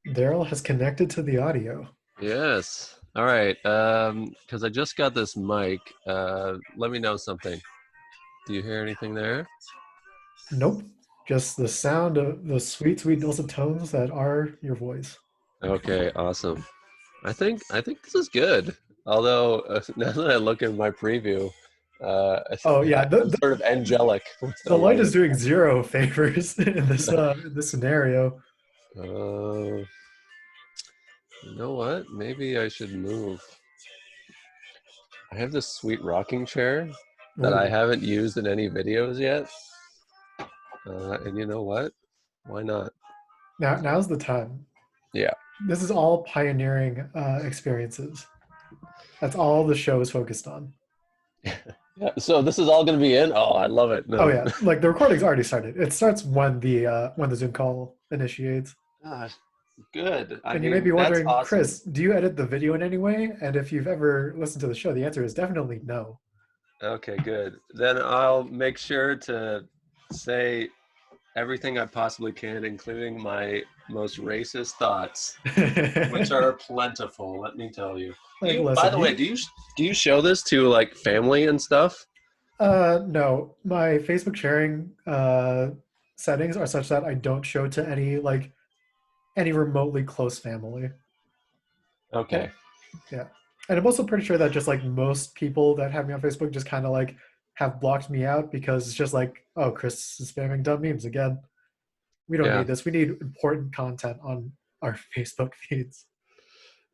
Daryl has connected to the audio. Yes. All right. Because I just got this mic. Let me know something. Do you hear anything there? Nope. Just the sound of the sweet, sweet dulcet tones that are your voice. Okay, awesome. I think this is good. Although now that I look at my preview, Oh yeah, I'm sort of angelic with the the light is lighting. doing zero favors in this scenario. Uh, you know what? Maybe I should move. I have this sweet rocking chair that I Ooh. haven't used in any videos yet. And you know what? Why not? Now's the time. Yeah. This is all pioneering experiences. That's all the show is focused on. Yeah. So this is all going to be in? Oh, I love it. Oh No. yeah, like the recording's already started. It starts when the Zoom call initiates. Gosh, good. I And you may mean, be that's wondering, awesome. Chris, do you edit the video in any way? And if you've ever listened to the show, the answer is definitely no. Okay, good. Then I'll make sure to say everything I possibly can, including my most racist thoughts, which are plentiful, let me tell you. Like, By listen, the way, do you show this to like family and stuff? no, my Facebook sharing settings are such that I don't show to any remotely close family. And Okay. yeah, and I'm also pretty sure that just like most people that have me on Facebook just kind of like have blocked me out because it's just like, oh, Chris is spamming dumb memes again. We don't Yeah. need this. We need important content on our Facebook feeds.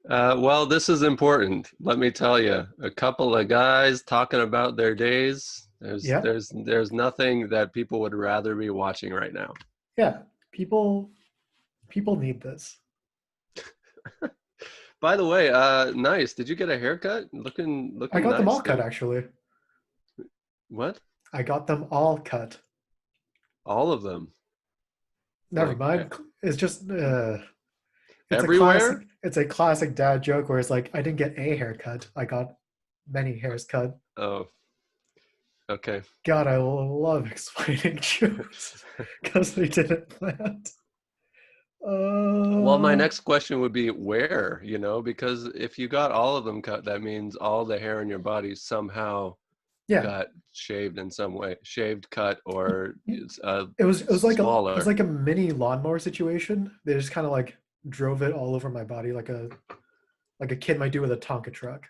Well, this is important. Let me tell you, a couple of guys talking about their days. There's Yeah, there's there's nothing that people would rather be watching right now. yeah. People need this. By the way, nice. Did you get a haircut? Looking I looking got them all nice, cut dude. actually. What? I got them all cut. All of them? Never Like mind. It's just it's a classic. everywhere? It's a classic dad joke where it's like, I didn't get a haircut. I got many hairs cut. Oh, okay. God, I love explaining jokes because they didn't land. Well, my Uh, next question would be where, because if you got all of them cut, that means all the hair in your body somehow yeah. got shaved in some way, shaved, cut, or it's It was smaller. like a mini lawnmower situation. They just kind of like drove it all over my body like a kid might do with a Tonka truck.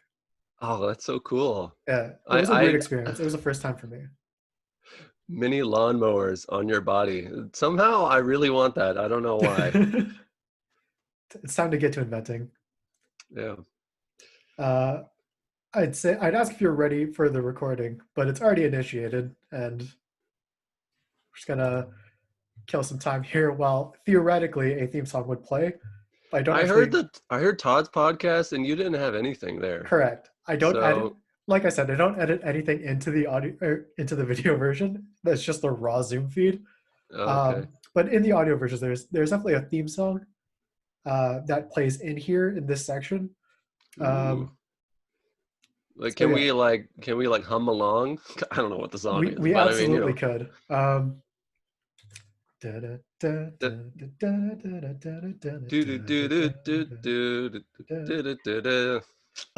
Oh, that's so cool. Yeah, it was a weird I experience. It was the first time for me. mini lawnmowers on your body. Somehow I really want that. I don't know why. It's time to get to inventing. Yeah. Uh, I'd ask if you're ready for the recording, but it's already initiated, and we're just gonna kill some time here while theoretically a theme song would play. But I don't actually. I heard Todd's podcast and you didn't have anything there. Correct. I don't edit. So, Like I said, I don't edit anything into the audio or into the video version. That's just the raw Zoom feed. okay. But in the audio versions, there's definitely a theme song that plays in here in this section. Ooh. Um, Like so yeah, can we like hum along? I don't know what the song is, we but I mean, absolutely could. do do do do do do do do do do do.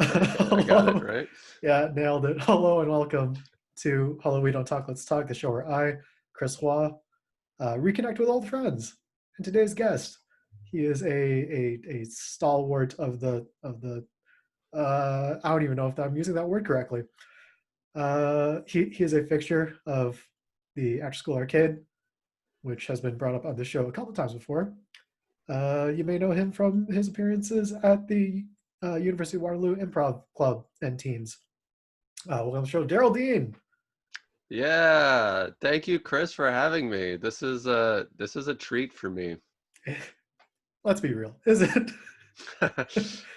Okay, I got it, Hello. right? Yeah, nailed it. Hello and welcome to Hello We Don't Talk, Let's Talk, the show where I, Chris Hua, reconnect with old friends. And today's guest, he is a stalwart of the I don't even know if I'm using that word correctly. He is a fixture of the Afterschool Arcade, which has been brought up on the show a couple times before. You may know him from his appearances at the University of Waterloo Improv Club and Teams. Welcome to the show, Daryl Dean. Yeah, thank you, Chris, for having me. This is a treat for me. Let's be real, is it?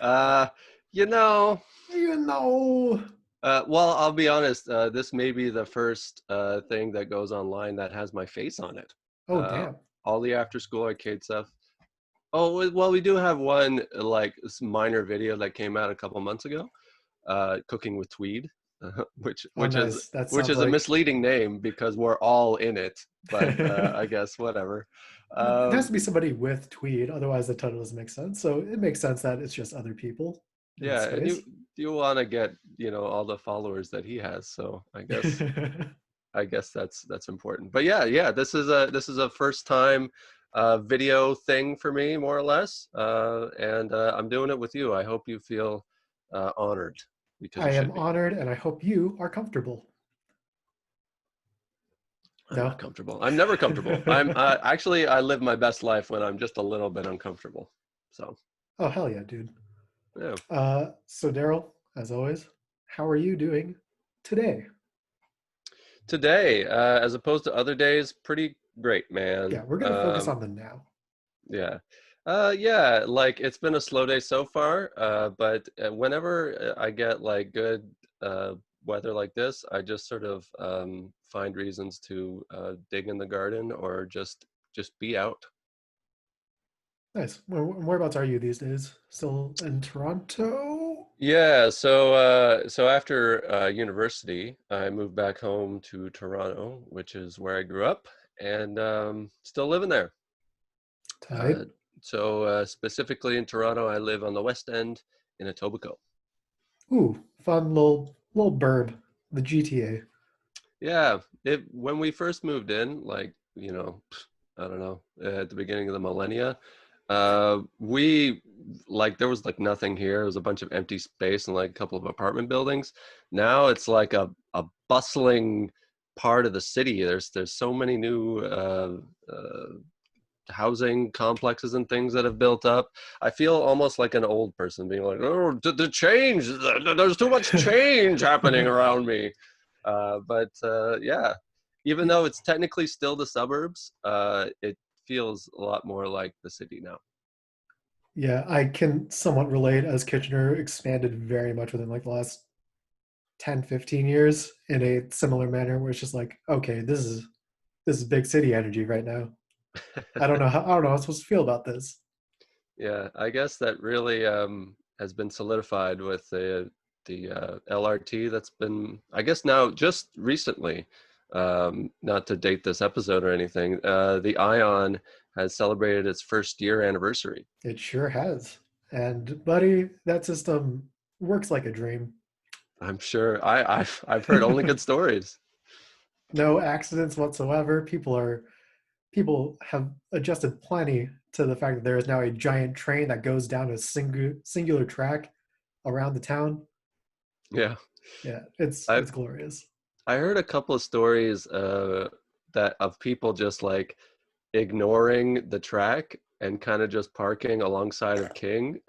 uh, you know, You know. well, I'll be honest. This may be the first thing that goes online that has my face on it. Oh, Uh, damn. all the after school arcade stuff. Oh, well, we do have one like minor video that came out a couple months ago, cooking with Tweed. which Oh, which is nice. That which sounds is a like misleading name because we're all in it. But I guess whatever. it has Um, to be somebody with tweed, otherwise the title doesn't make sense. So it makes sense that it's just other people in the yeah, and space. you want to get all the followers that he has. So I guess that's important. But yeah, this is a first time video thing for me, more or less, and I'm doing it with you. I hope you feel honored because I you am should be. honored and I hope you are comfortable. I'm No? not comfortable. I'm never comfortable. I'm actually I live my best life when I'm just a little bit uncomfortable. So Oh, hell yeah, dude. yeah. So, Daryl, as always, how are you doing today? Today, as opposed to other days, pretty great, man. Yeah, we're going to focus on the now. Yeah. Yeah, like it's been a slow day so far, but whenever I get like good weather like this, I just sort of find reasons to dig in the garden or just be out. Nice. Whereabouts are you these days? Still in Toronto? Yeah, so after university, I moved back home to Toronto, which is where I grew up, and still living there. Uh, Tight. so specifically in Toronto, I live on the West End in Etobicoke. Ooh, fun little burb, the GTA. Yeah, it when we first moved in, like, I don't know, at the beginning of the millennia, we like there was like nothing here. It was a bunch of empty space and like a couple of apartment buildings. Now it's like a bustling part of the city. There's so many new housing complexes and things that have built up. I feel almost like an old person being like, "Oh, the change! There's too much change happening around me." But yeah, even though it's technically still the suburbs, it feels a lot more like the city now. Yeah, I can somewhat relate as Kitchener expanded very much within like the last 10, 15 years in a similar manner where it's just like, okay, this is big city energy right now. I don't know how I'm supposed to feel about this. Yeah, I guess that really has been solidified with the LRT that's been, I guess now just recently, not to date this episode or anything, the Ion has celebrated its first year anniversary. It sure has. And buddy, that system works like a dream. I'm sure I've heard only good stories. No accidents whatsoever. People have adjusted plenty to the fact that there is now a giant train that goes down a singular track around the town. Yeah, Yeah, I it's glorious. I heard a couple of stories that of people just like ignoring the track and kind of just parking alongside of King.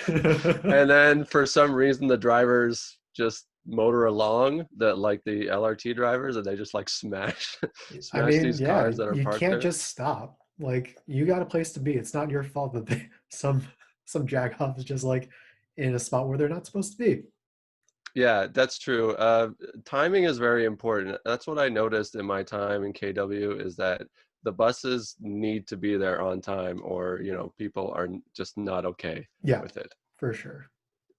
And then for some reason the drivers just motor along the LRT drivers and they just like smash I smash mean, these yeah, cars that are you parked can't there. just stop. Like you got a place to be. It's not your fault that some jagoff is just like in a spot where they're not supposed to be. Yeah, that's true. Timing is very important. That's what I noticed in my time in KW is that the buses need to be there on time or, people are just not okay Yeah, with it. for sure.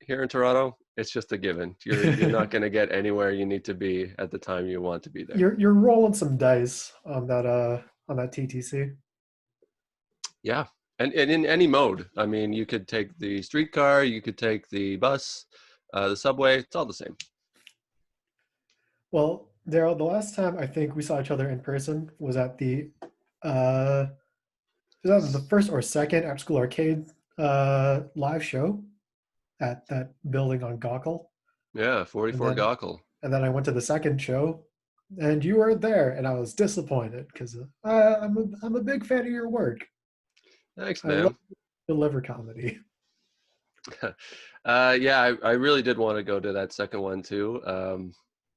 Here in Toronto, it's just a given. You're not going to get anywhere you need to be at the time you want to be there. You're rolling some dice on that TTC. Yeah. And in any mode. I mean, you could take the streetcar, you could take the bus, the subway, it's all the same. Well, Daryl, the last time I think we saw each other in person was at the uh was that the first or second After School Arcade live show at that building on Gawkel. Yeah, And 44 then Gawkel. I went to the second show and you weren't there and I was disappointed because I'm a big fan of your work. Thanks, I love man. deliver comedy. Yeah, I really did want to go to that second one too.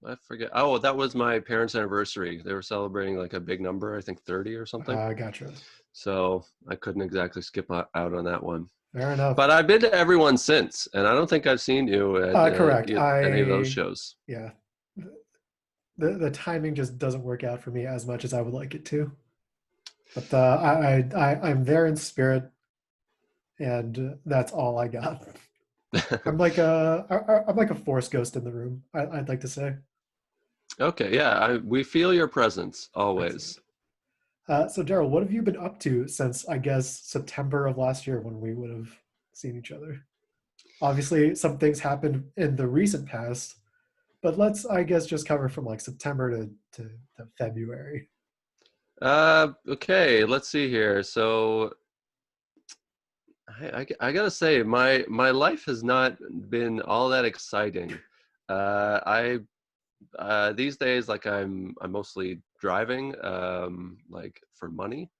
I forget. Oh, that was my parents' anniversary. They were celebrating like a big number, I think 30 or something. Gotcha. So I couldn't exactly skip out on that one. Fair enough. But I've been to everyone since, and I don't think I've seen you at Correct. any of those shows. Yeah, the timing just doesn't work out for me as much as I would like it to. But I'm there in spirit, and that's all I got. I'm like a force ghost in the room. I'd like to say. Okay, yeah, we feel your presence Excellent. always. So Daryl, what have you been up to since I guess September of last year when we would have seen each other? Obviously, some things happened in the recent past, but let's I guess just cover from like September to February. Okay, let's see here. So I gotta say, my life has not been all that exciting. I these days, like I'm mostly driving, like for money.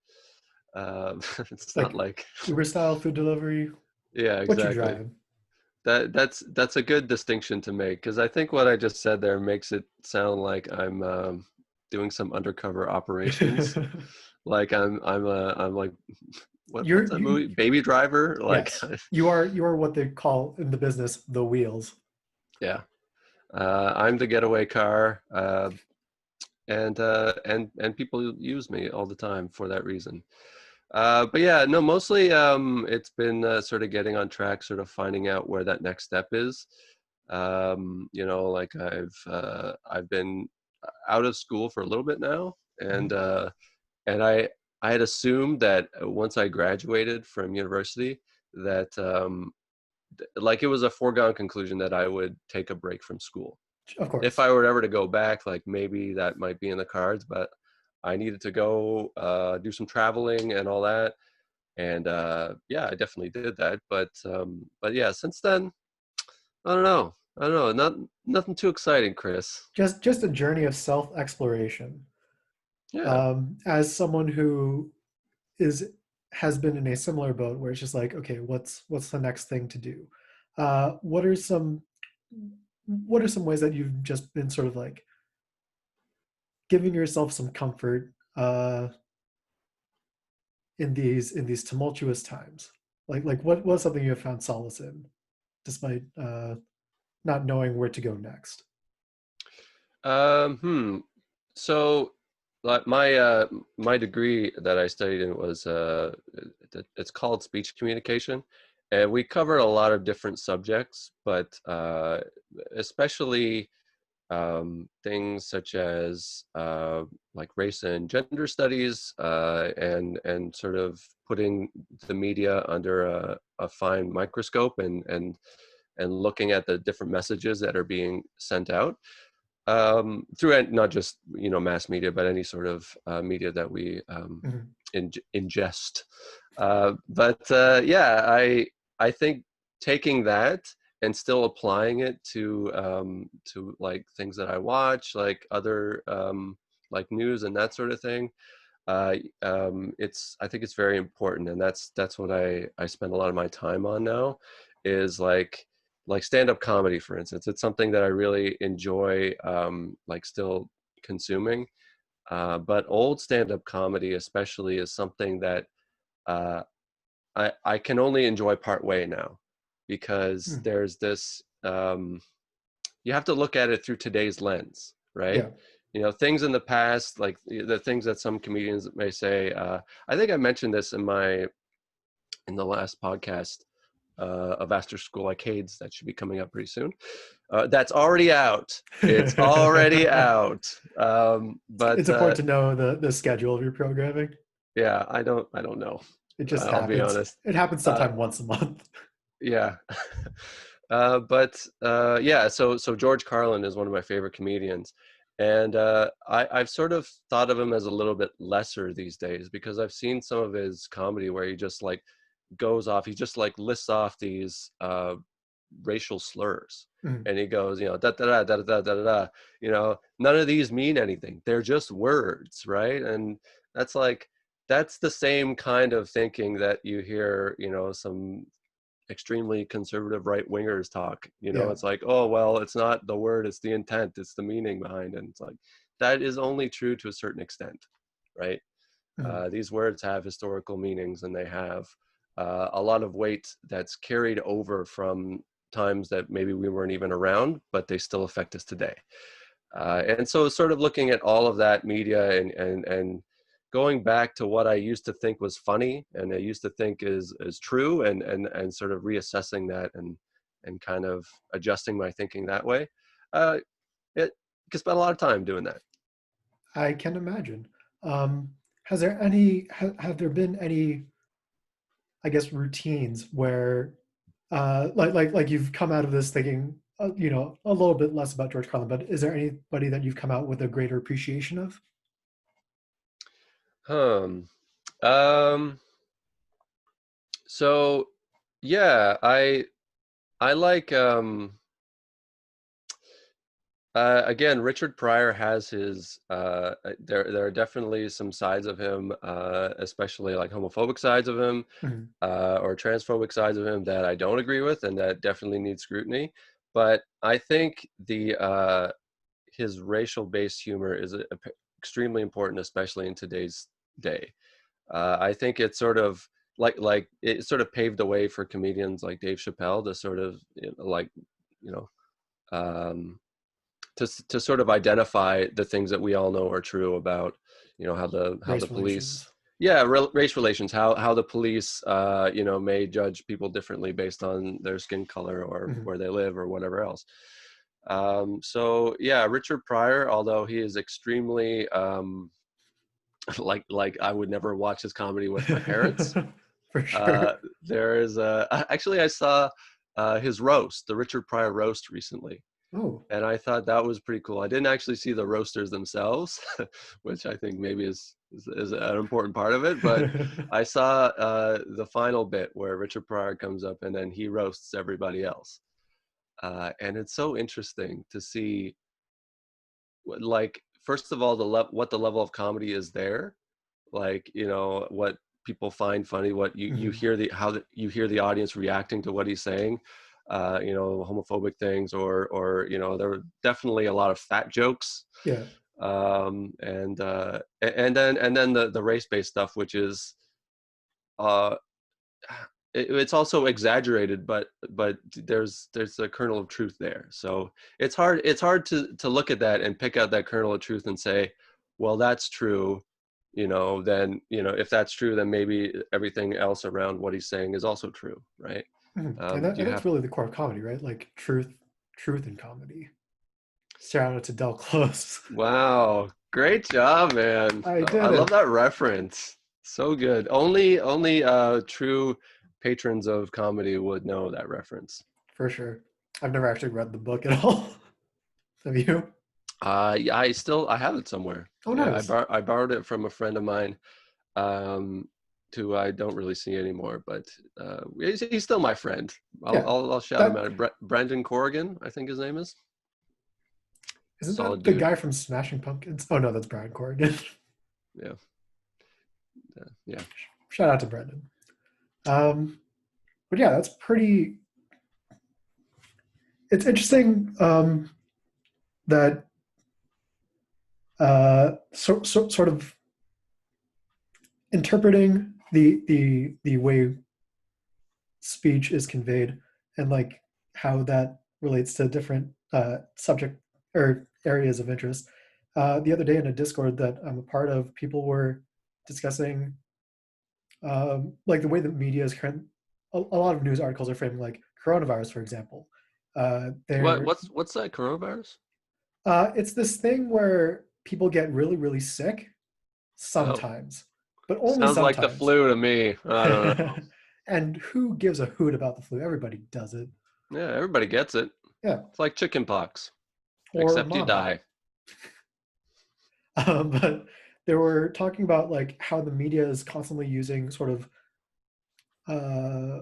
It's not Like like, Uber style food delivery. yeah, What you exactly. driving? That's a good distinction to make because I think what I just said there makes it sound like I'm doing some undercover operations. Like I'm like what's You're that you movie? Baby Driver? Like Yes, you are what they call in the business the wheels. yeah. I'm the getaway car, and people use me all the time for that reason. But yeah, no, mostly it's been sort of getting on track, sort of finding out where that next step is. Like I've been out of school for a little bit now, Mhm. and I had assumed that once I graduated from university, that like it was a foregone conclusion that I would take a break from school. Of If course. I were ever to go back, like maybe that might be in the cards, but I needed to go do some traveling and all that. And yeah, I definitely did that. But yeah, since then, I don't know. I don't know. Nothing too exciting, Chris. Just a journey of self exploration. Yeah. As someone who is has been in a similar boat where it's just like, okay, what's the next thing to do? Uh, what are some what are some ways that you've just been sort of like giving yourself some comfort in these tumultuous times? Like what's something you have found solace in, despite not knowing where to go next? Hmm. So, like my degree that I studied in was it's called speech communication, and we covered a lot of different subjects, but especially things such as like race and gender studies, and sort of putting the media under a fine microscope and looking at the different messages that are being sent out through not just mass media, but any sort of media that we Mhm. ingest. But yeah, I think taking that and still applying it to like things that I watch, like other like news and that sort of thing. It's I think it's very important, and that's what I spend a lot of my time on now, is like stand-up comedy, for instance. It's something that I really enjoy, like still consuming. But old stand-up comedy, especially, is something that uh, I can only enjoy part way now, because Mm. there's this. You have to look at it through today's lens, right? Yeah. Things in the past, like the things that some comedians may say. I think I mentioned this in the last podcast of Afterschool Arcades that should be coming up pretty soon. That's already out. It's already out. But It's important to know the schedule of your programming. yeah, I don't know. It just I'll be happens. honest. It happens Uh, sometime once a month. yeah. But yeah, so George Carlin is one of my favorite comedians, and I've sort of thought of him as a little bit lesser these days, because I've seen some of his comedy where he just like goes off. He just like lists off these racial slurs, Mm. and he goes, da da da da da da da da. None of these mean anything. They're just words, right? And that's like that's the same kind of thinking that you hear, some extremely conservative right wingers talk. Yeah. It's like, oh well, it's not the word, it's the intent, it's the meaning behind it. And it's like that is only true to a certain extent, right? Mm. These words have historical meanings, and they have a lot of weight that's carried over from times that maybe we weren't even around, but they still affect us today. And so sort of looking at all of that media, and going back to what I used to think was funny and I used to think is true, and sort of reassessing that, and kind of adjusting my thinking that way. Uh, it can spend a lot of time doing that. I can imagine. Has there any have there been any, I guess, routines where like you've come out of this thinking a little bit less about George Carlin, but is there anybody that you've come out with a greater appreciation of? Um, um, so yeah, I like again, Richard Pryor has his there are definitely some sides of him, especially like homophobic sides of him, Mhm. or transphobic sides of him that I don't agree with and that definitely need scrutiny. But I think the his racial based humor is extremely important, especially in today's day. I think it's sort of like it sort of paved the way for comedians like Dave Chappelle to sort of you know um, to sort of identify the things that we all know are true about how the Race police, relations. yeah, race relations, how the police may judge people differently based on their skin color or Mhm. where they live or whatever else. So yeah, Richard Pryor, although he is extremely like I would never watch his comedy with my parents. For uh sure. there is actually I saw his roast, the Richard Pryor roast, recently, Oh. and I thought that was pretty cool. I didn't actually see the roasters themselves, which I think maybe is an important part of it. But I saw the final bit where Richard Pryor comes up and then he roasts everybody else, and it's so interesting to see, like, first of all, what the level of comedy is there, like what people find funny, what you Mhm. hear you hear the audience reacting to what he's saying, homophobic things, or there were definitely a lot of fat jokes, Yeah. and then the race-based stuff, which is uh it's also exaggerated, but there's a kernel of truth there. So it's hard to look at that and pick out that kernel of truth and say, well, that's true. Then if that's true, then maybe everything else around what he's saying is also true, right? Mhm. Do And you that's have? really the core of comedy, right? Like truth in comedy. Shout out to Del Close. Wow, great job, man. I I did love it that reference. So good. Only true patrons of comedy would know that reference. for sure. I've never actually read the book at all. Have you? Yeah, I have it somewhere. Oh, Yeah, nice. I borrowed it from a friend of mine, um, who I don't really see anymore, but he's still my friend. I'll, Yeah, I'll I'll shout him that out. Brendan Corrigan, I think his name is. isn't Solid that the dude. guy from Smashing Pumpkins? Oh no, that's Brian Corrigan. Yeah, yeah. Shout out to Brendan. Um, but yeah, that's pretty. It's interesting that sort of interpreting the way speech is conveyed and like how that relates to different subject or areas of interest. The other day in a Discord that I'm a part of, people were discussing like the way the media is current. A lot of news articles are framing like coronavirus, for example. What They're what's that, coronavirus? it's this thing where people get really really sick Oh, sometimes, but only sounds like the sometimes. flu to me. I don't know. And who gives a hoot about the flu? Everybody does it. Yeah, everybody gets it. Yeah, It's like chicken pox, or except you mono. die. But they were talking about like how the media is constantly using sort of uh,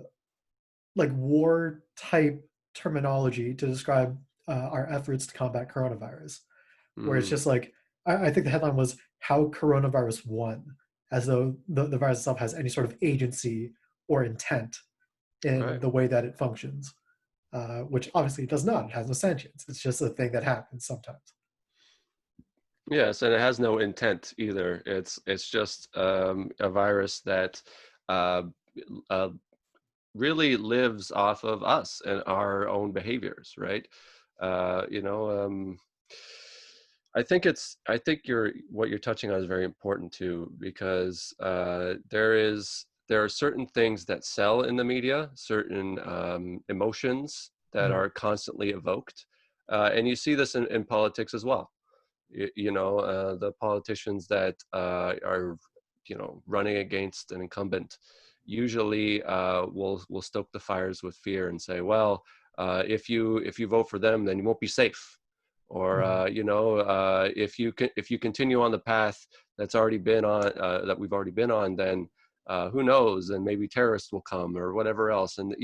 like war type terminology to describe our efforts to combat coronavirus. Where it's Mm, just like I think the headline was "How Coronavirus Won," as though the virus itself has any sort of agency or intent in right. the way that it functions, which obviously it does not. It has no sentience. It's just a thing that happens sometimes. Yes, and it has no intent either. It's just a virus that uh, uh, really lives off of us and our own behaviors, right? Uh, you know, um, I think what you're touching on is very important too, because there are certain things that sell in the media, certain emotions that Mhm. are constantly evoked. And you see this in politics as well. The politicians that are, running against an incumbent usually will stoke the fires with fear and say, well, if you vote for them, then you won't be safe. Or Mhm. if you continue on the path that we've already been on, then who knows? And maybe terrorists will come or whatever else. And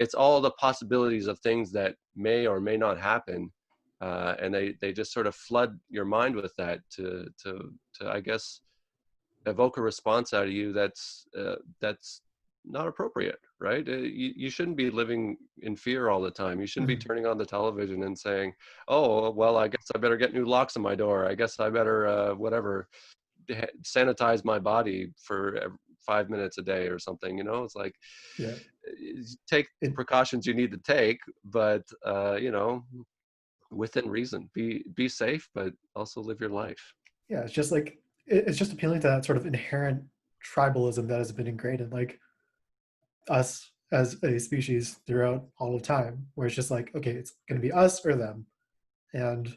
it's all the possibilities of things that may or may not happen, and they just sort of flood your mind with that to I guess evoke a response out of you that's not appropriate, right? You shouldn't be living in fear all the time. You shouldn't be Mhm. turning on the television and saying, "Oh, well, I guess I better get new locks on my door. I guess I better whatever sanitize my body for 5 minutes a day or something." It's like, Yeah. take the It precautions you need to take, but within reason. Be safe, but also live your life. yeah, it's just like it's just appealing to that sort of inherent tribalism that has been ingrained in like us as a species throughout all of time, where it's just like, okay, it's going to be us or them, and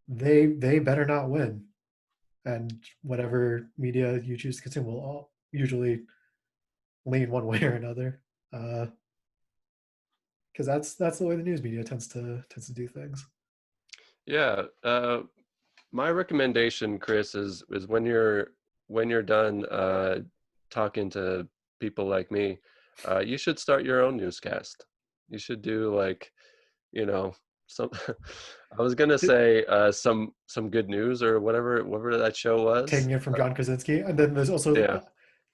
they better not win, and whatever media you choose to consume will all usually lean one way or another, because that's the way the news media tends to do things. Yeah. My recommendation, Chris, is when you're done talking to people like me, you should start your own newscast. You should do like, you know, some. I was gonna say some good news or whatever that show was. Taking it from John Krasinski, and then there's also Yeah.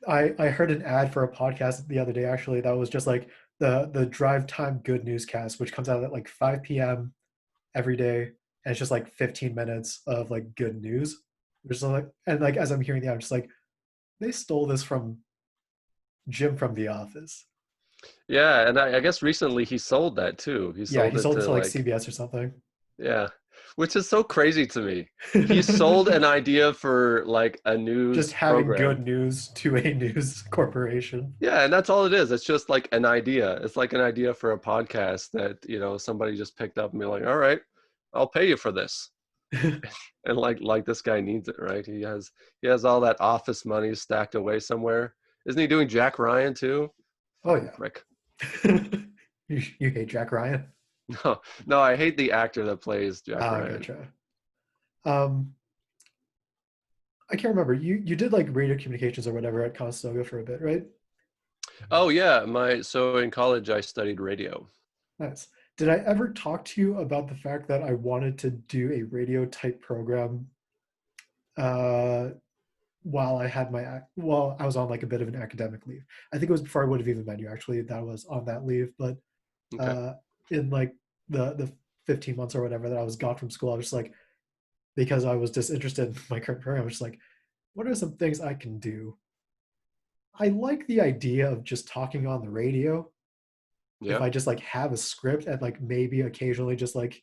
I heard an ad for a podcast the other day actually that was just like the drive time good newscast, which comes out at like 5 p.m. every day, and it's just like 15 minutes of like good news. Just like, and like as I'm hearing the ad, I'm just like, they stole this from Jim from The Office. Yeah, and I guess recently he sold that too. He Yeah, sold he it sold it to to like like, CBS or something. yeah, which is so crazy to me. He sold an idea for like a Just news having program. good news to a news corporation. Yeah, and that's all it is. It's just like an idea. It's like an idea for a podcast that, somebody just picked up and be like, "All right, I'll pay you for this." And like this guy needs it, right? He has all that office money stacked away somewhere. Isn't he doing Jack Ryan too? Oh Fucking yeah. prick. You hate Jack Ryan. No, no, I hate the actor that plays Jack Ah, Ryan. gotcha. Um, I can't remember. You did like radio communications or whatever at Conestoga for a bit, right? Oh yeah, so in college I studied radio. Nice. Did I ever talk to you about the fact that I wanted to do a radio type program uh, while while I was on like a bit of an academic leave? I think it was before I would have even met you actually that I was on that leave, but Okay. uh, in like the 15 months or whatever that I was gone from school, I was just like, because I was disinterested in my current program, I was just like, what are some things I can do? I like the idea of just talking on the radio. If Yeah. I just like have a script and like maybe occasionally just like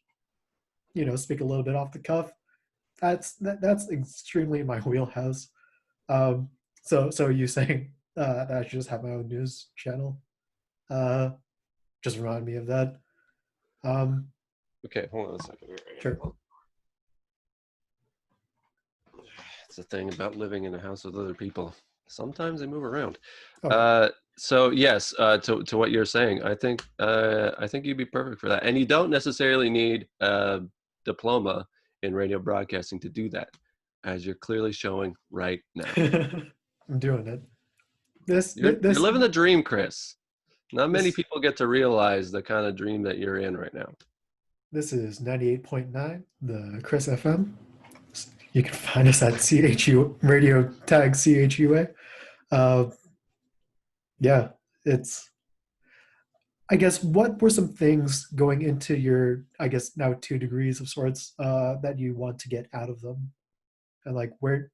speak a little bit off the cuff, that's extremely in my wheelhouse. Um, so you saying that I should just have my own news channel uh, just remind me of that. Um, Okay, hold on a second. Here, I sure. gotta- It's the thing about living in a house with other people. Sometimes they move around. Oh yeah. Uh, so yes, to what you're saying, I think you'd be perfect for that. And you don't necessarily need a diploma in radio broadcasting to do that, as you're clearly showing right now. I'm doing it. This You're this living the dream, Chris. Not many this people get to realize the kind of dream that you're in right now. this is 98.9, the Chris FM. You can find us at CHU radio tag CHUA. Uh, yeah, it's I guess what were some things going into your, I guess now 2 degrees of sorts, that you want to get out of them, and like where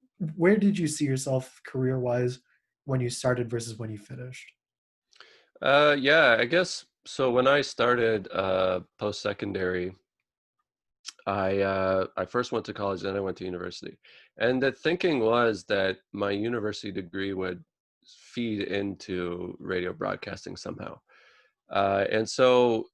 did you see yourself career wise when you started versus when you finished? Yeah, I guess so. When I started post secondary, I first went to college, then I went to university, and the thinking was that my university degree would feed into radio broadcasting somehow. And so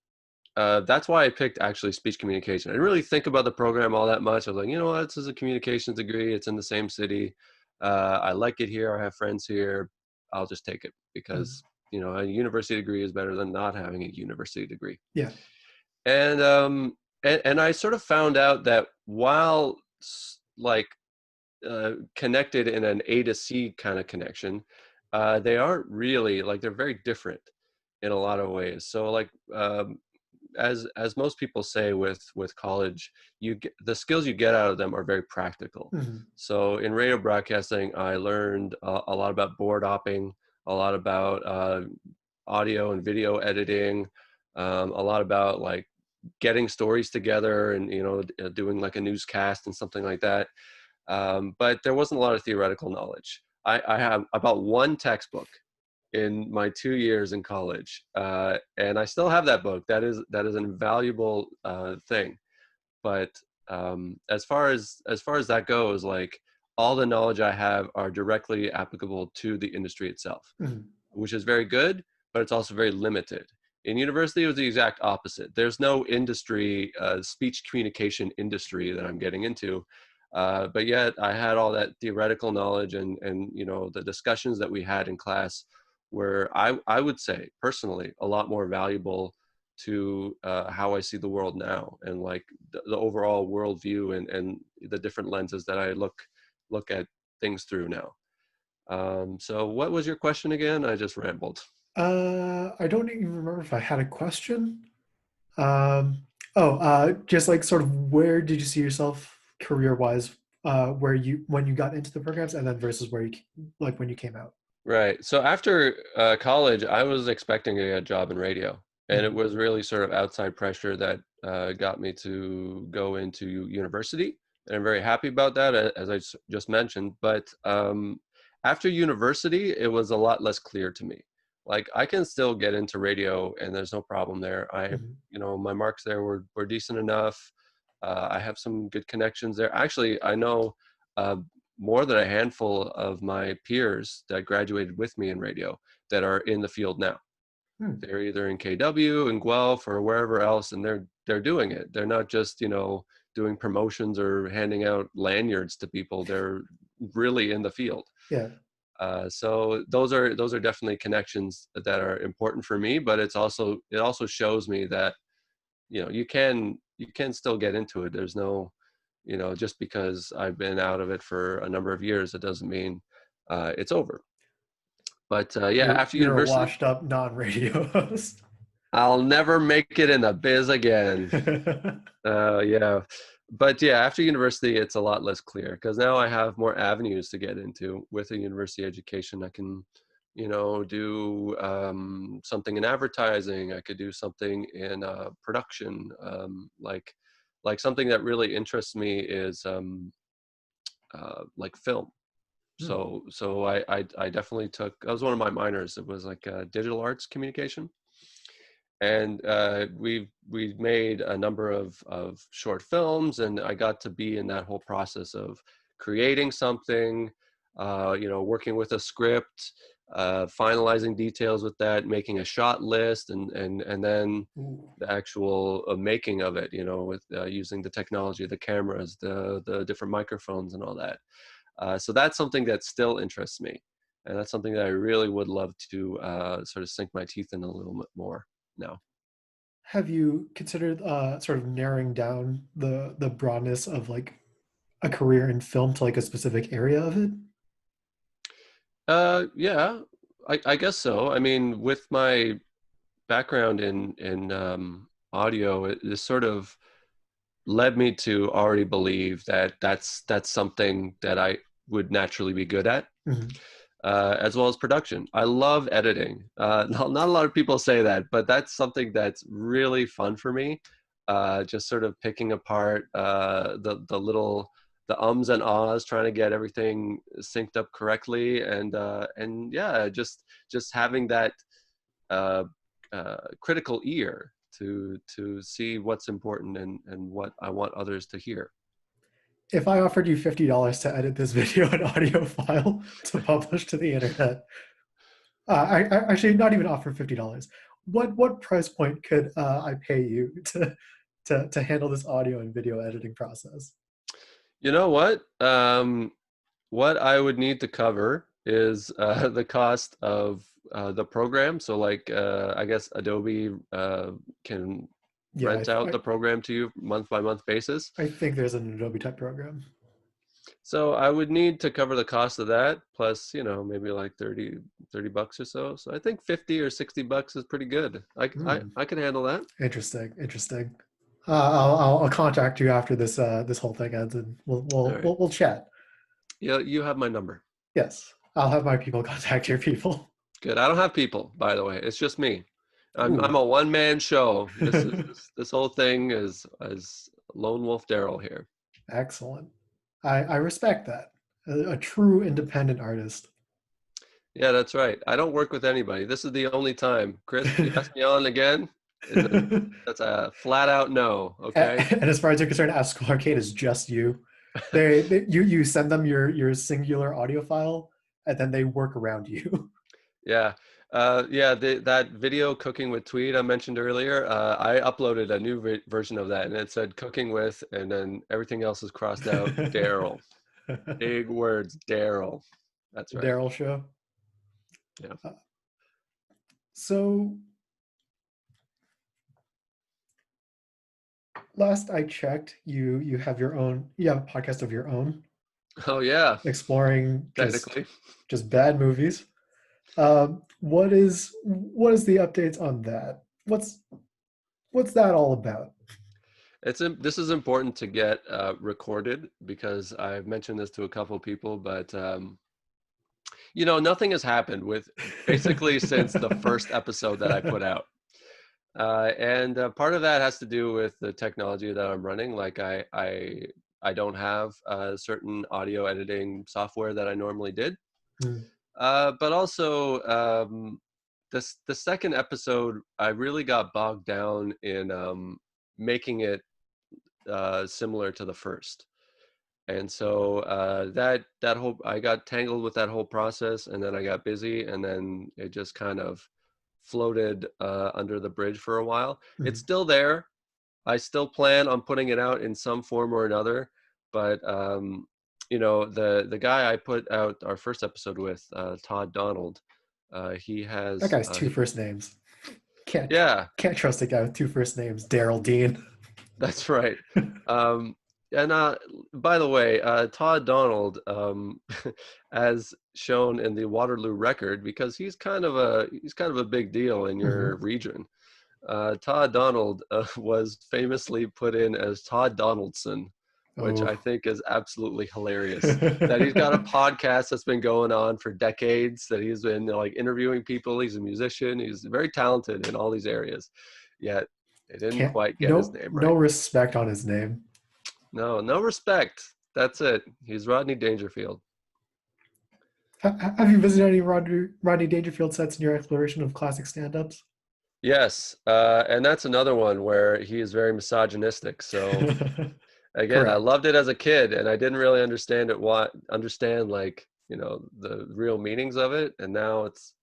that's why I picked actually speech communication. I didn't really think about the program all that much. I was like, you know what, this is a communications degree. It's in the same city. I like it here. I have friends here. I'll just take it Mm. because, you know, a university degree is better than not having a university degree. Yeah. And and I sort of found out that while like connected in an A to C kind of connection, they aren't really like, they're very different in a lot of ways. So like as most people say with college, you get the skills you get out of them are very practical. Mhm. So in radio broadcasting, I learned a lot about board opping, a lot about audio and video editing, a lot about like getting stories together and, you know, doing like a newscast and something like that. But there wasn't a lot of theoretical knowledge. I have about one textbook in my 2 years in college, and I still have that book. That is an invaluable thing. But as far as that goes, like all the knowledge I have are directly applicable to the industry itself, Mhm. which is very good, but it's also very limited. In university, it was the exact opposite. There's no industry, speech communication industry that I'm getting into, but yet I had all that theoretical knowledge, and you know, the discussions that we had in class were, I would say personally, a lot more valuable to how I see the world now, and like the overall worldview, and the different lenses that I look at things through now. So what was your question again? I just rambled. I don't even remember if I had a question. Um, just like sort of where did you see yourself career-wise, where you when you got into the programs, and then versus where you like when you came out. Right. So after college, I was expecting to get a job in radio, and it Mhm. was really sort of outside pressure that got me to go into university, and I'm very happy about that, as I just mentioned. But after university, it was a lot less clear to me. Like I can still get into radio, and there's no problem there. Mhm. You know, my marks there were decent enough. I have some good connections there. Actually, I know. Uh, More than a handful of my peers that graduated with me in radio that are in the field now. Hmm. They're either in KW and Guelph or wherever else, and they're doing it. They're not just, you know, doing promotions or handing out lanyards to people. They're really in the field. Yeah. So those are definitely connections that are important for me. But it also shows me that, you know, you can still get into it. There's no, you know, just because I've been out of it for a number of years, it doesn't mean it's over. But yeah, after You're a university, washed up non-radio host. I'll never make it in the biz again. Yeah, but yeah, after university, it's a lot less clear because now I have more avenues to get into with a university education. I can, you know, do something in advertising. I could do something in production. Like something that really interests me is like film. Hmm. So I definitely took. That was one of my minors. It was like digital arts communication, and we made a number of short films, and I got to be in that whole process of creating something, you know, working with a script, finalizing details with that, making a shot list, and then Ooh. the actual making of it, you know, with using the technology, the cameras, the different microphones and all that. So that's something that still interests me, and that's something that I really would love to sort of sink my teeth in a little bit more now. Have you considered sort of narrowing down the broadness of like a career in film to like a specific area of it? Yeah, I guess so. I mean, with my background in audio, it sort of led me to already believe that that's something that I would naturally be good at. Mhm. As well as production. I love editing. Not a lot of people say that, but that's something that's really fun for me. Just sort of picking apart the little the ums and ahs, trying to get everything synced up correctly, and yeah, just having that uh, critical ear to see what's important and what I want others to hear. If I offered you $50 to edit this video and audio file to publish to the internet, actually not even offer $50. what price point could I pay you to handle this audio and video editing process? You know what I would need to cover is the cost of the program. So like I guess Adobe can Yeah, rent out the program to you month by month basis. I think there's an Adobe type program. So I would need to cover the cost of that plus, maybe like 30 bucks or so. So I think 50 or 60 bucks is pretty good. Hmm. I can handle that. Interesting, interesting. I'll contact you after this whole thing ends, and we'll All we'll right. we'll, we'll chat. Yeah, you have my number. Yes, I'll have my people contact your people. Good. I don't have people, by the way. It's just me. I'm Ooh, a one man show. This whole thing is lone wolf Darel here. excellent. I respect that. A true independent artist. Yeah, that's right. I don't work with anybody. This is the only time. Chris, if you ask me on again, that's a flat out no. Okay. And as far as you're concerned, Afterschool Arcade is just you. You send them your singular audio file, and then they work around you. Yeah. Yeah, that video cooking with Tweed I mentioned earlier, I uploaded a new version of that and it said cooking with, and then everything else is crossed out. Darel. The Big words, Darel. That's right. Darel show. Yeah. Uh, so last I checked, you have your own. You have a podcast of your own, Oh yeah, exploring technically. just bad movies. What is the updates on that? What's that all about? This is important to get recorded because I've mentioned this to a couple people, but nothing has happened with basically since the first episode that I put out. And part of that has to do with the technology that I'm running. Like I don't have certain audio editing software that I normally did. Hmm. But also the second episode, I really got bogged down in making it similar to the first. And so that whole I got tangled with that whole process, and then I got busy, and then it just kind of floated under the bridge for a while. It's Hmm. still there. I still plan on putting it out in some form or another, but the guy I put out our first episode with, Todd Donald, he That has guy's two first names. Can't yeah, can't trust a guy with two first names. Daryl Dean. that's right. Um, and by the way, Todd Donald, as shown in the Waterloo Record, because he's kind of a big deal in your Hmm. region. Todd Donald was famously put in as Todd Donaldson, which I Oh. think is absolutely hilarious. That he's got a podcast that's been going on for decades, that he's been like interviewing people. He's a musician. He's very talented in all these areas, yet they didn't Can't quite get his no name no right. respect on his name. No, no respect. That's it. He's Rodney Dangerfield. Have you visited any Rodney Dangerfield sets in your exploration of classic stand-ups? Yes, and that's another one where he is very misogynistic. So again, I Correct. loved it as a kid, and I didn't really understand like the real meanings of it, and now it's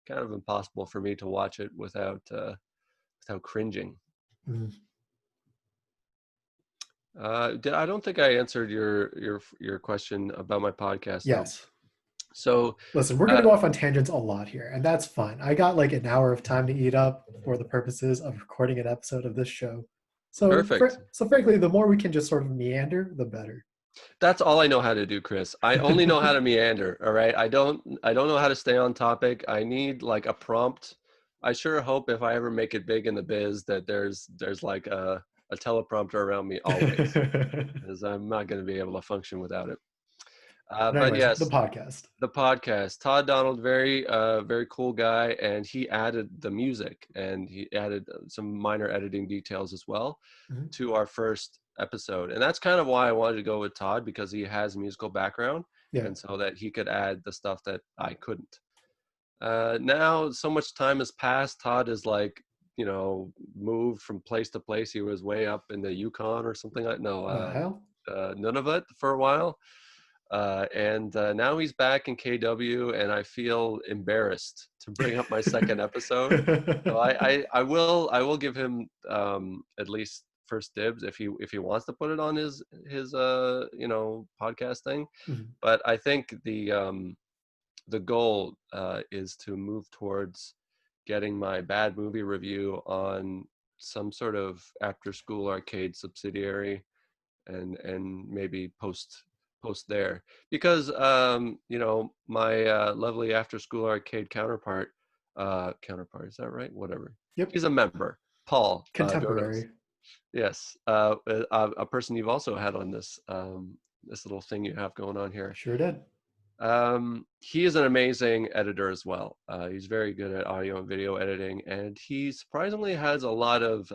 kind of impossible for me to watch it without cringing. Mm. I don't think I answered your question about my podcast though. Yes. So Listen, we're going uh, to go off on tangents a lot here, and that's fine. I got like an hour of time to eat up for the purposes of recording an episode of this show. So, perfect. so frankly, the more we can just sort of meander, the better. That's all I know how to do, Chris. I only know how to meander, all right? I don't know how to stay on topic. I need like a prompt. I sure hope if I ever make it big in the biz that there's like a teleprompter around me always, because I'm not going to be able to function without it. But But anyways, the yes, podcast. the podcast. Todd Donald, very cool guy, and he added the music and he added some minor editing details as well Mhm. to our first episode. And that's kind of why I wanted to go with Todd, because he has a musical background, Yeah. and so that he could add the stuff that I couldn't. Now so much time has passed. Todd is like, moved from place to place. He was way up in the Yukon or something like no, The hell? Nunavut for a while. And now he's back in KW, and I feel embarrassed to bring up my second episode. So I will give him at least first dibs if he wants to put it on his podcast thing. Mhm. But I think the goal is to move towards getting my bad movie review on some sort of after school arcade subsidiary, and maybe post there, because my lovely after school arcade counterpart, is that right? Whatever, Yep. he's a member, Paul Dodos. Contemporary. Yes, a person you've also had on this little thing you have going on here. Sure did. He is an amazing editor as well. He's very good at audio and video editing, and he surprisingly has a lot of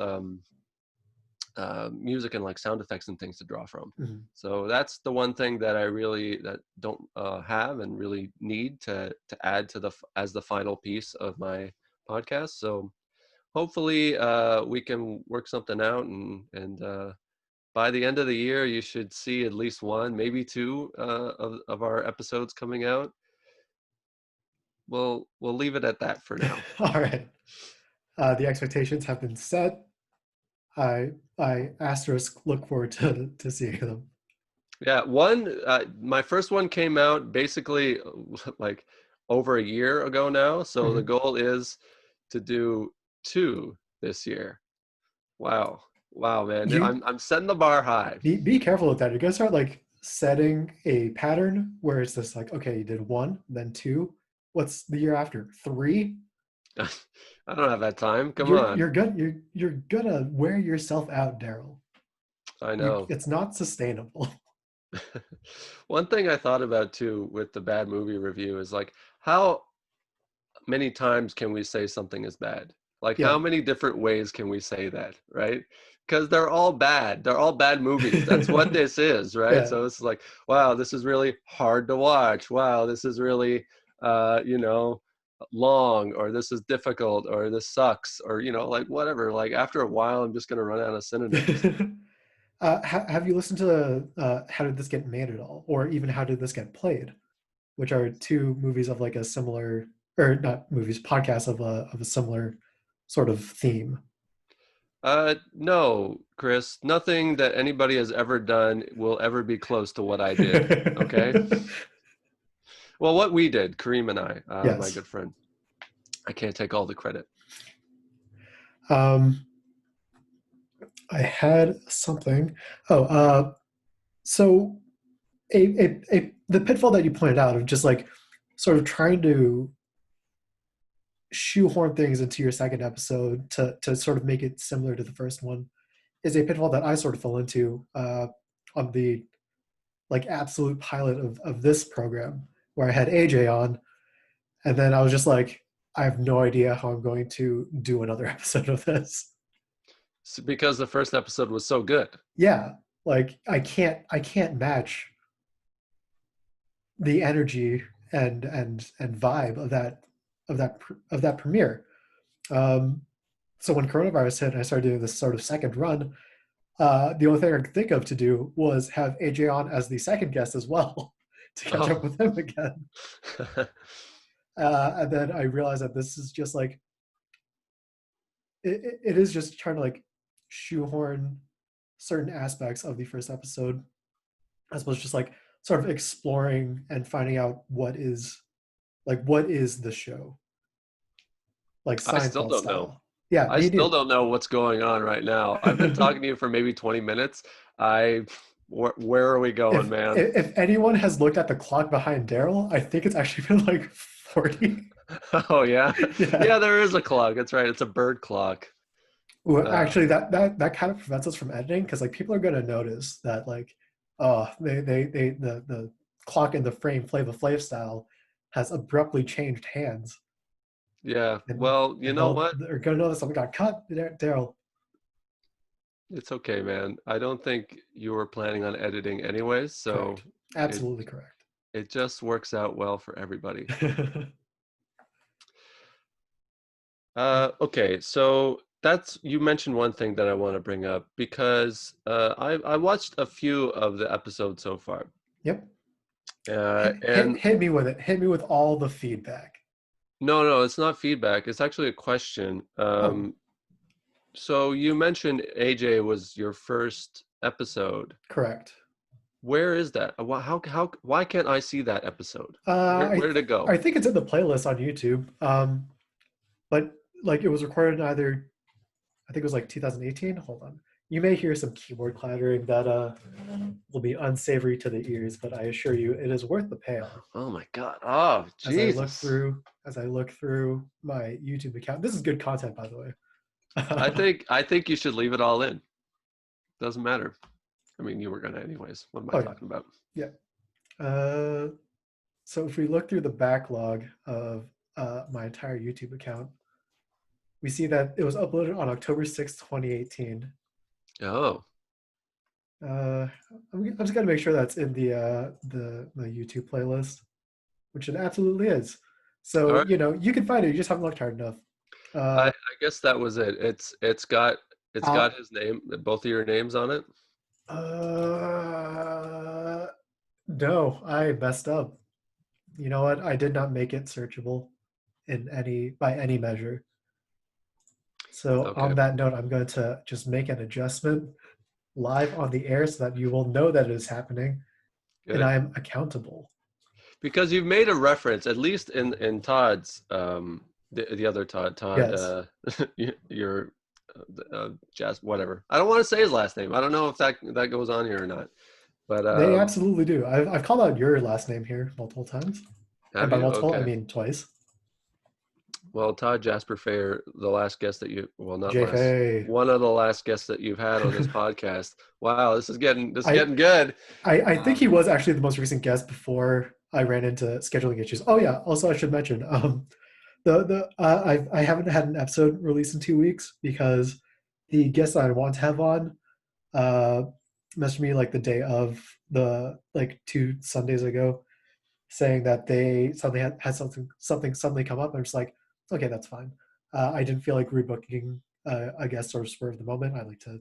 music and like sound effects and things to draw from. Mhm. So that's the one thing that I really don't have and really need to add to as the final piece of my podcast. So hopefully we can work something out, and by the end of the year you should see at least one, maybe two of our episodes coming out. We'll leave it at that for now. All right. The expectations have been set. I asterisk look forward to seeing them. Yeah, my first one came out basically like over a year ago now. So the Mhm. goal is to do two this year. Wow, man, You I'm setting the bar high. be careful with that. You're gonna start like setting a pattern where it's just like, okay, you did one, then two. What's the year after? Three? I don't have that time. Come You're on. you're gonna you're gonna wear yourself out, Darel. I know. It's not sustainable. One thing I thought about too with the bad movie review is like, how many times can we say something is bad? Like, Yeah. how many different ways can we say that, right? Because they're all bad. They're all bad movies. That's what this is, right? Yeah. So it's like, wow, this is really hard to watch. Wow, this is really, long, or this is difficult, or this sucks, or like whatever. Like after a while, I'm just gonna run out of synonyms. Have you listened to How Did This Get Made at all, or even How Did This Get Played, which are two movies of like a similar, or not movies, podcasts of a similar sort of theme. No, Chris, nothing that anybody has ever done will ever be close to what I did. Okay. Well, what we did, Kareem and I, my Yes. good friend, I can't take all the credit. Um, I had something. Oh, so the pitfall that you pointed out of just like sort of trying to shoehorn things into your second episode to sort of make it similar to the first one is a pitfall that I sort of fell into on the like absolute pilot of this program where I had AJ on, and then I was just like, I have no idea how I'm going to do another episode of this. Because the first episode was so good. Yeah, like I can't match the energy and vibe of that premiere. Um, so when coronavirus hit and I started doing this sort of second run, the only thing I could think of to do was have AJ on as the second guest as well to catch up Oh. with him again. And then I realized that this is just like it is just trying to like shoehorn certain aspects of the first episode, as opposed to just like sort of exploring and finding out what is the show, like I still Seinfeld don't know. style. Yeah, I me still neither. don't know what's going on right now. I've been talking to you for maybe 20 minutes. Where are we going, man? If anyone has looked at the clock behind Darel, I think it's actually been like 40. Oh yeah, Yeah. yeah. There is a clock. That's right. It's a bird clock. Well, Uh, actually, that kind of prevents us from editing because like people are going to notice that like, oh, the clock in the frame Flava Flav style has abruptly changed hands, yeah. and Well, you know what? they're going to notice something got cut. Darel, It's okay, man. I don't think you were planning on editing anyways, so correct, it absolutely correct. it just works out well for everybody. Okay, so you mentioned one thing that I want to bring up, because I watched a few of the episodes so far, Yep. And Hit me with it. Hit me with all the feedback. no, it's not feedback. It's actually a question. Oh, So you mentioned AJ was your first episode. correct. Where is that? Why can't I see that episode? Uh, I Where th- did it go? I think it's in the playlist on YouTube. But like it was recorded in either I think it was like 2018. Hold on. You may hear some keyboard clattering that will be unsavory to the ears, but I assure you it is worth the payoff. Oh my God. Oh, Jesus. As I look through my YouTube account. This is good content, by the way. I think you should leave it all in. Doesn't matter. I mean, you were gonna anyways. What am I Oh yeah. talking about? Yeah. So if we look through the backlog of my entire YouTube account, we see that it was uploaded on October 6th, 2018. Oh, I'm just gonna make sure that's in the YouTube playlist, which it absolutely is. all So right. you can find it. You just haven't looked hard enough. I Uh, guess that was it. It's got I'll, his name, both of your names on it. uh, no, I messed up. You know what? I did not make it searchable in any by any measure. So Okay, on that note, I'm going to just make an adjustment live on the air so that you will know that it is happening and good. I am accountable. Because you've made a reference, at least in Todd's the other Todd Yes, your Jazz whatever. I don't want to say his last name. I don't know if that goes on here or not. But they absolutely do. I've called out your last name here multiple times. And have by you? multiple, I Okay. mean twice. Well, Todd Jasper Fair, the last guest that you, well, not last, JFA. one of the last guests that you've had on this podcast. Wow, this is I, getting good. I think he Um, was actually the most recent guest before I ran into scheduling issues. Oh yeah. Also, I should mention I haven't had an episode released in 2 weeks because the guest that I want to have on uh, messaged me like the day of the like 2 Sundays ago, saying that they suddenly had something suddenly come up. I'm just like, okay, that's fine. I didn't feel like rebooking a guest sort of spur of the moment. I like to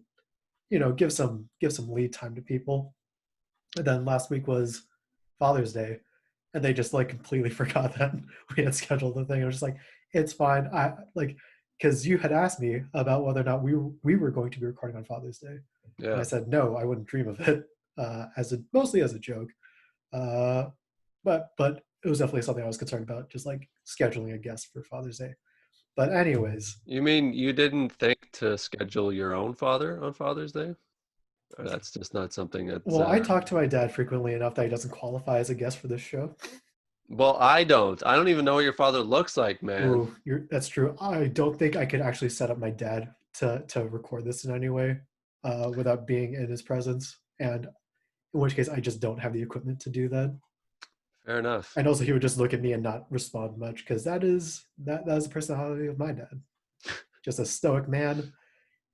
give some lead time to people. And then last week was Father's Day, and they just like completely forgot that we had scheduled the thing. I was just like, it's fine. I like because you had asked me about whether or not we were going to be recording on Father's Day, and I yeah. said no, I wouldn't dream of it. Mostly as a joke, uh, but it was definitely something I was concerned about, just like scheduling a guest for Father's Day. But anyways, You mean you didn't think to schedule your own father on Father's Day? Or that's just not something that's, well, I talk to my dad frequently enough that he doesn't qualify as a guest for this show. well, I don't. I don't even know what your father looks like, man. Ooh, that's true. I don't think I could actually set up my dad to record this in any way without being in his presence, and in which case I just don't have the equipment to do that. Fair enough. And also, he would just look at me and not respond much because that is the personality of my dad. Just a stoic man,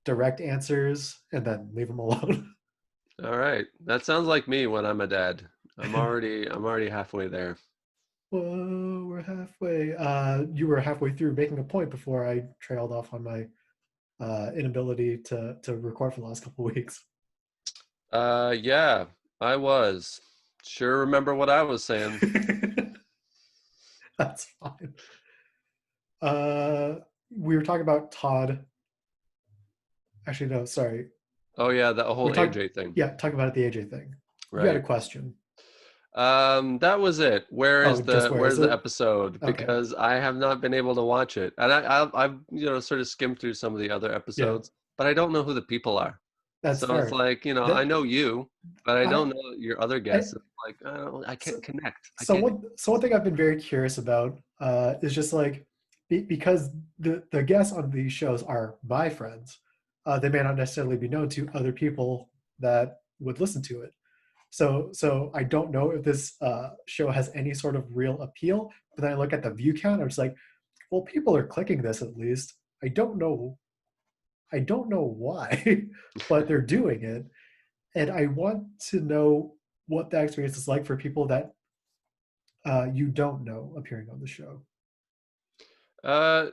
direct answers, and then leave him alone. All right. That sounds like me when I'm a dad. I'm already halfway there. Whoa, we're halfway. You were halfway through making a point before I trailed off on my inability to record for the last couple of weeks. Yeah, I was. Sure remember what I was saying. That's fine. We were talking about Todd. Actually, no, sorry. Oh yeah, the We're whole talking, AJ thing. yeah, talking about the AJ thing. You had a Right. question. That was it. Where Oh, is just the where is where's the it? episode? Okay, Because I have not been able to watch it, and I've sort of skimmed through some of the other yeah, episodes, but I don't know who the people are. that's So it's fair. like I That know you, but I I, don't know your other I guests. It's like I so, can't connect. I so can't. one thing I've been very curious about is just like because the guests on these shows are my friends, they may not necessarily be known to other people that would listen to it. So I don't know if this show has any sort of real appeal. But then I look at the view count. I'm just like, well, people are clicking this at least. I don't know. I don't know why, but they're doing it, and I want to know what that experience is like for people that you don't know appearing on the show.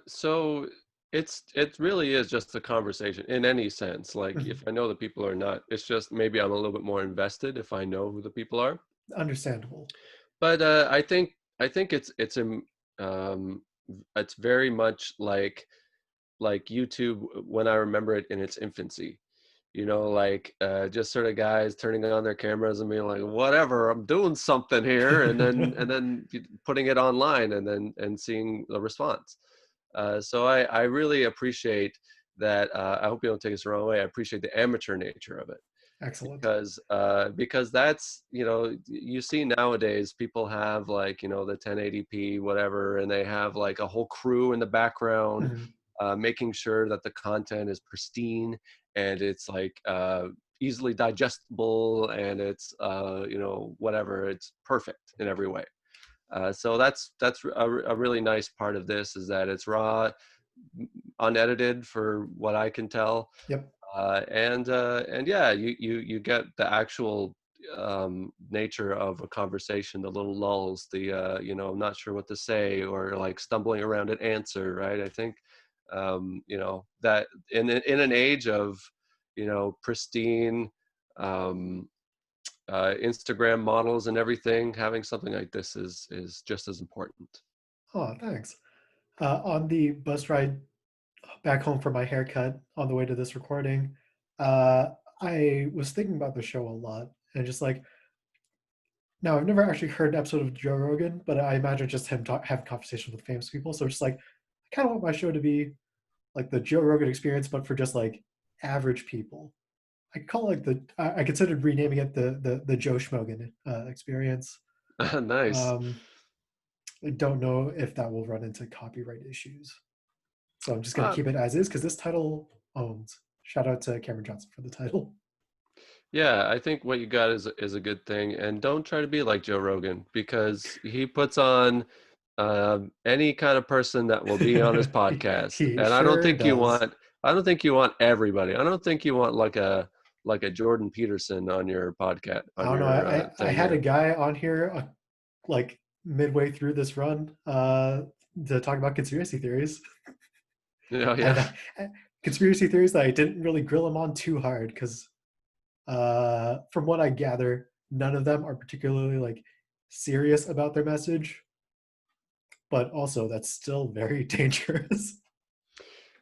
So it really is just a conversation in any sense. Like if Mhm. I know the people or not, it's just maybe I'm a little bit more invested if I know who the people are. Understandable. But I think um, it's very much like YouTube when I remember it in its infancy. Like just sort of guys turning on their cameras and being like, whatever, I'm doing something here, and then putting it online and seeing the response. So I really appreciate that. I hope you don't take this the wrong way. I appreciate the amateur nature of it Excellent. because that's you see nowadays people have like the 1080p whatever, and they have like a whole crew in the background Mhm. making sure that the content is pristine and it's like easily digestible, and it's whatever, it's perfect in every way. So that's a really nice part of this, is that it's raw, unedited for what I can tell, Yep. and yeah, you get the actual nature of a conversation, the little lulls, the I'm not sure what to say, or like stumbling around an answer, right? I think that in an age of pristine um, Instagram models and everything, having something like this is just as important. Oh, thanks. On the bus ride back home for my haircut on the way to this recording, uh, I was thinking about the show a lot and just like, now I've never actually heard an episode of Joe Rogan, but I imagine just him having conversations with famous people. So it's like, I kind of want my show to be like the Joe Rogan experience, but for just like average people. I call it like I considered renaming it the Joe Schmogan experience. Nice. Um, I don't know if that will run into copyright issues. So I'm just going to Uh, keep it as is because this title owns. Shout out to Cameron Johnson for the title. Yeah, I think what you got is a good thing, and don't try to be like Joe Rogan, because he puts on any kind of person that will be on his podcast, He and sure does. I don't think you want everybody. I don't think you want like a Jordan Peterson on your podcast I on don't know. your I thing had a here. guy on here like midway through this run to talk about conspiracy theories. Oh And yeah. conspiracy theories that I didn't really grill him on too hard because from what I gather, none of them are particularly like serious about their message, but also that's still very dangerous.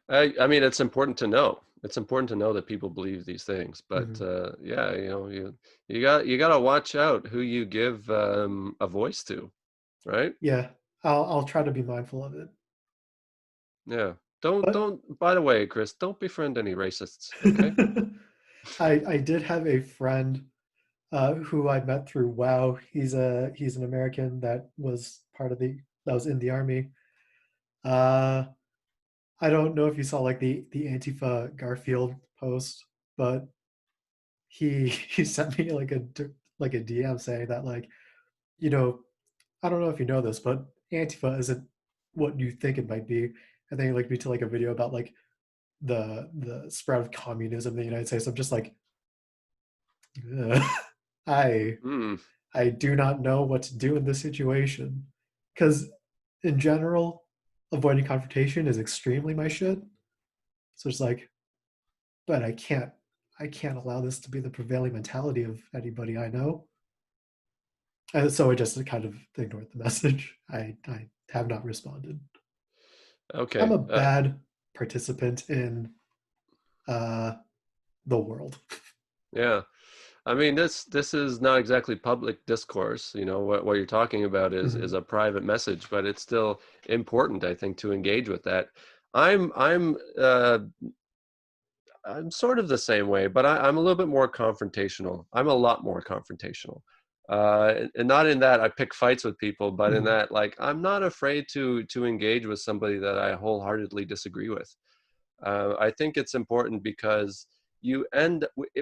I mean, it's important to know. It's important to know that people believe these things, but Mhm. yeah, you got to watch out who you give a voice to, right? Yeah, I'll try to be mindful of it. Yeah. But Don't, by the way, Chris, don't befriend any racists, okay? I did have a friend who I met through WoW. He's an American that was part of the that was in the army. Uh, I don't know if you saw like the Antifa Garfield post, but he sent me like a DM saying that like you know I don't know if you know this, but Antifa isn't what you think it might be. And then he linked me to like a video about like the spread of communism in the United States. I'm just like, ugh. I Hmm. I do not know what to do in this situation because in general, avoiding confrontation is extremely my shit. So it's like, but I can't allow this to be the prevailing mentality of anybody I know. And so I just kind of ignored the message. I have not responded. I'm Okay. a bad participant in uh, the world. Yeah. I mean, this is not exactly public discourse. What you're talking about is Mhm. a private message, but it's still important, I think, to engage with that. I'm I'm uh, I'm sort of the same way, but I'm a little bit more confrontational. I'm a lot more confrontational. And not in that I pick fights with people, but in Mhm. that, like, I'm not afraid to engage with somebody that I wholeheartedly disagree with. I think it's important because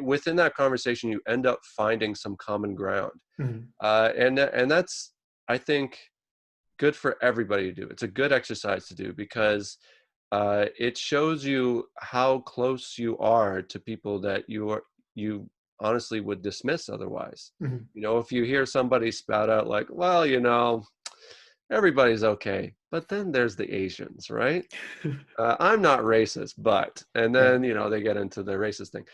within that conversation, you end up finding some common ground, Mhm. and that's, I think, good for everybody to do. It's a good exercise to do because it shows you how close you are to people that you honestly would dismiss otherwise. Mhm. If you hear somebody spout out like, well, everybody's okay, but then there's the Asians, right? I'm not racist, but, and Right. then they get into the racist thing.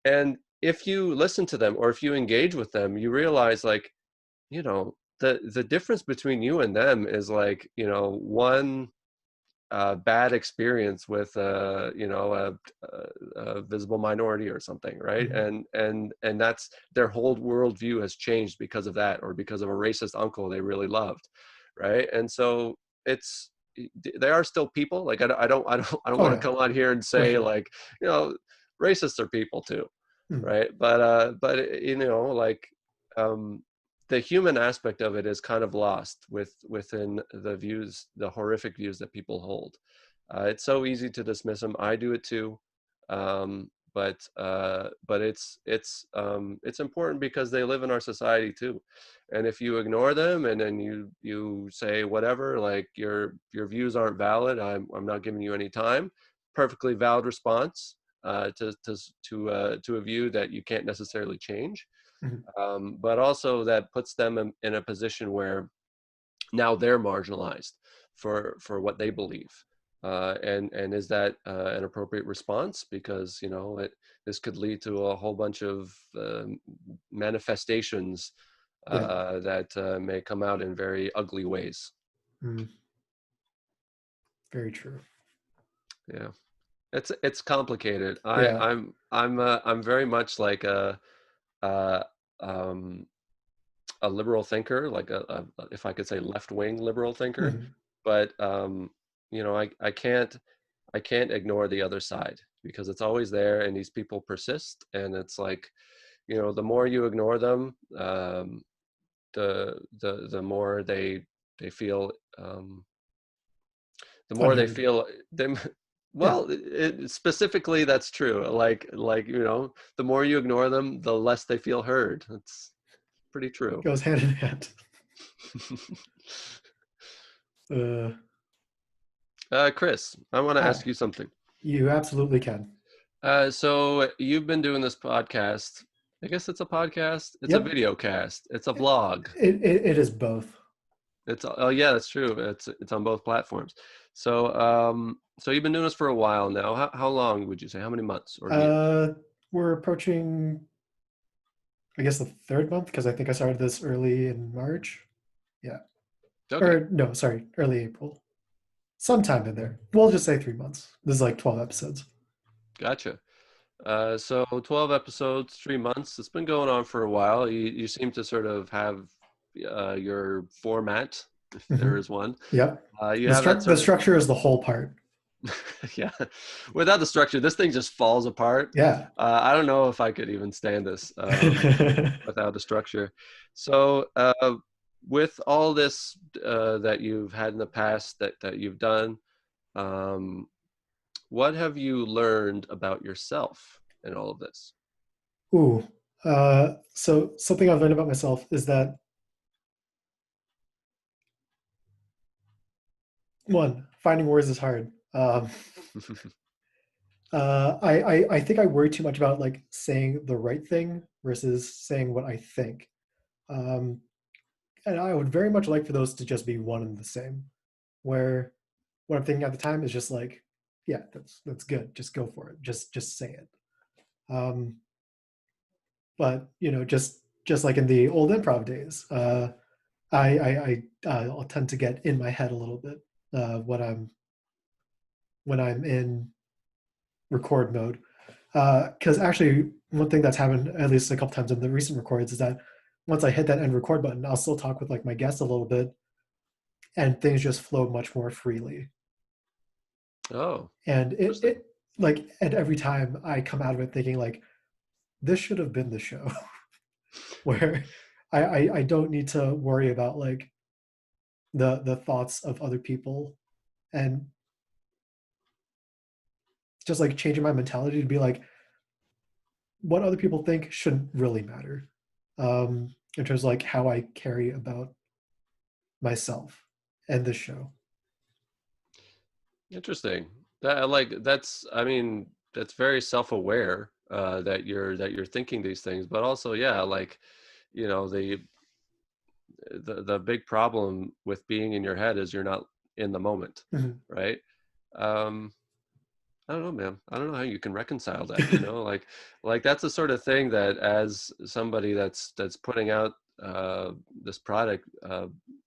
And if you listen to them or if you engage with them, you realize, like, the difference between you and them is like, you know, one bad experience with a visible minority or something, right? Mhm. And that's their whole worldview has changed because of that, or because of a racist uncle they really loved, right? And so it's they are still people. Like I don't Oh want to yeah, come on here and for say sure. like, you know, racists are people too, Mm. right? But you know, like um the human aspect of it is kind of lost within the views, the horrific views that people hold. It's so easy to dismiss them. I do it too. But it's important because they live in our society too. And if you ignore them and then you say whatever, like your views aren't valid, I'm not giving you any time. Perfectly valid response to a view that you can't necessarily change. Mhm. But also that puts them in a position where now they're marginalized for what they believe. And is that an appropriate response? Because you know this could lead to a whole bunch of manifestations Yeah. that may come out in very ugly ways. Mm. Very true. Yeah, it's complicated. Yeah. I'm very much like uh, um, a liberal thinker, like if I could say left wing liberal thinker, Mhm. but you know, I can't ignore the other side because it's always there, and these people persist, and it's like, you know, the more you ignore them, the more they feel, the more they Unheard. feel them. Yeah. Well, specifically, that's true. Like you know, the more you ignore them, the less they feel heard. That's pretty true. Goes hand in hand. Uh, Chris, I want to ask Hi. you something. You absolutely can. So you've been doing this podcast. I guess it's a podcast. It's a Yep. video cast. It's a It, vlog. it is both. It's oh yeah, that's true. It's on both platforms. So you've been doing this for a while now. How long would you say? How many months or years? Uh, we're approaching, I guess, the third month because I think I started this early in March. Yeah. Okay, Or no, sorry, early April. Sometime in there. We'll just say 3 months. This is like 12 episodes. gotcha. So 12 episodes, 3 months. It's been going on for a while. You seem to sort of have your format, if there Mhm. is one. Yep. You The have that the sort of structure is the whole part. yeah. Without the structure, this thing just falls apart. Yeah. I don't know if I could even stand this without the structure. So, with all this that you've had in the past that you've done, um, what have you learned about yourself in all of this? Ooh. So something I've learned about myself is that one, finding words is hard. I think I worry too much about like saying the right thing versus saying what I think. Um, and I would very much like for those to just be one and the same, where what I'm thinking at the time is just like, yeah, that's good. Just go for it. Just say it. Um, but you know, just like in the old improv days, I'll tend to get in my head a little bit when I'm in record mode. Because actually, one thing that's happened at least a couple times in the recent records is that once I hit that end record button, I'll still talk with like my guests a little bit, and things just flow much more freely. Oh, And interesting. and every time I come out of it thinking like this should have been the show, where I don't need to worry about like the thoughts of other people, and just like changing my mentality to be like what other people think shouldn't really matter, in terms of like how I carry about myself and the show. Interesting. That like that's I mean that's very self-aware that you're thinking these things, but also yeah, like you know the big problem with being in your head is you're not in the moment, Mhm. right? um I don't know, man. I don't know how you can reconcile that, you know, like that's the sort of thing that as somebody that's putting out this product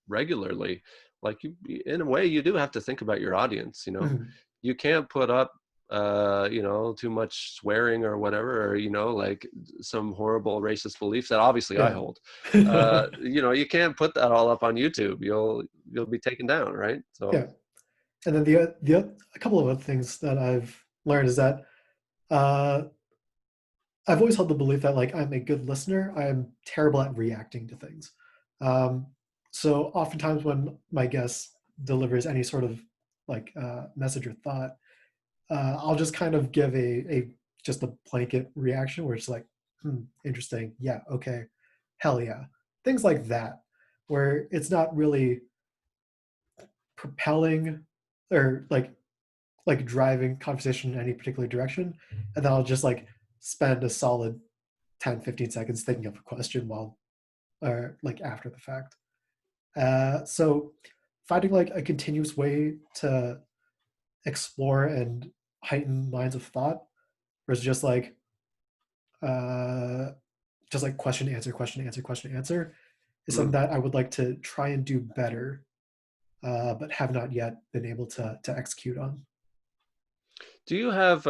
regularly, like you, in a way, you do have to think about your audience. Mhm. You can't put up too much swearing or whatever, or like some horrible racist beliefs that obviously I Yeah. hold. You can't put that all up on YouTube. You'll be taken down, right? So Yeah. And then a couple of other things that I've learned is that uh, I've always held the belief that like I'm a good listener. I am terrible at reacting to things. Um, so oftentimes when my guest delivers any sort of like message or thought, I'll just kind of give a just a blanket reaction where it's like, interesting, yeah, okay, hell yeah, things like that, where it's not really propelling or like driving conversation in any particular direction, and then I'll just like spend a solid 10-15 seconds thinking of a question while or like after the fact. So finding like a continuous way to explore and heighten lines of thought versus uh, just like question answer question answer question answer is something mm. that I would like to try and do better, but have not yet been able to execute on. Do you have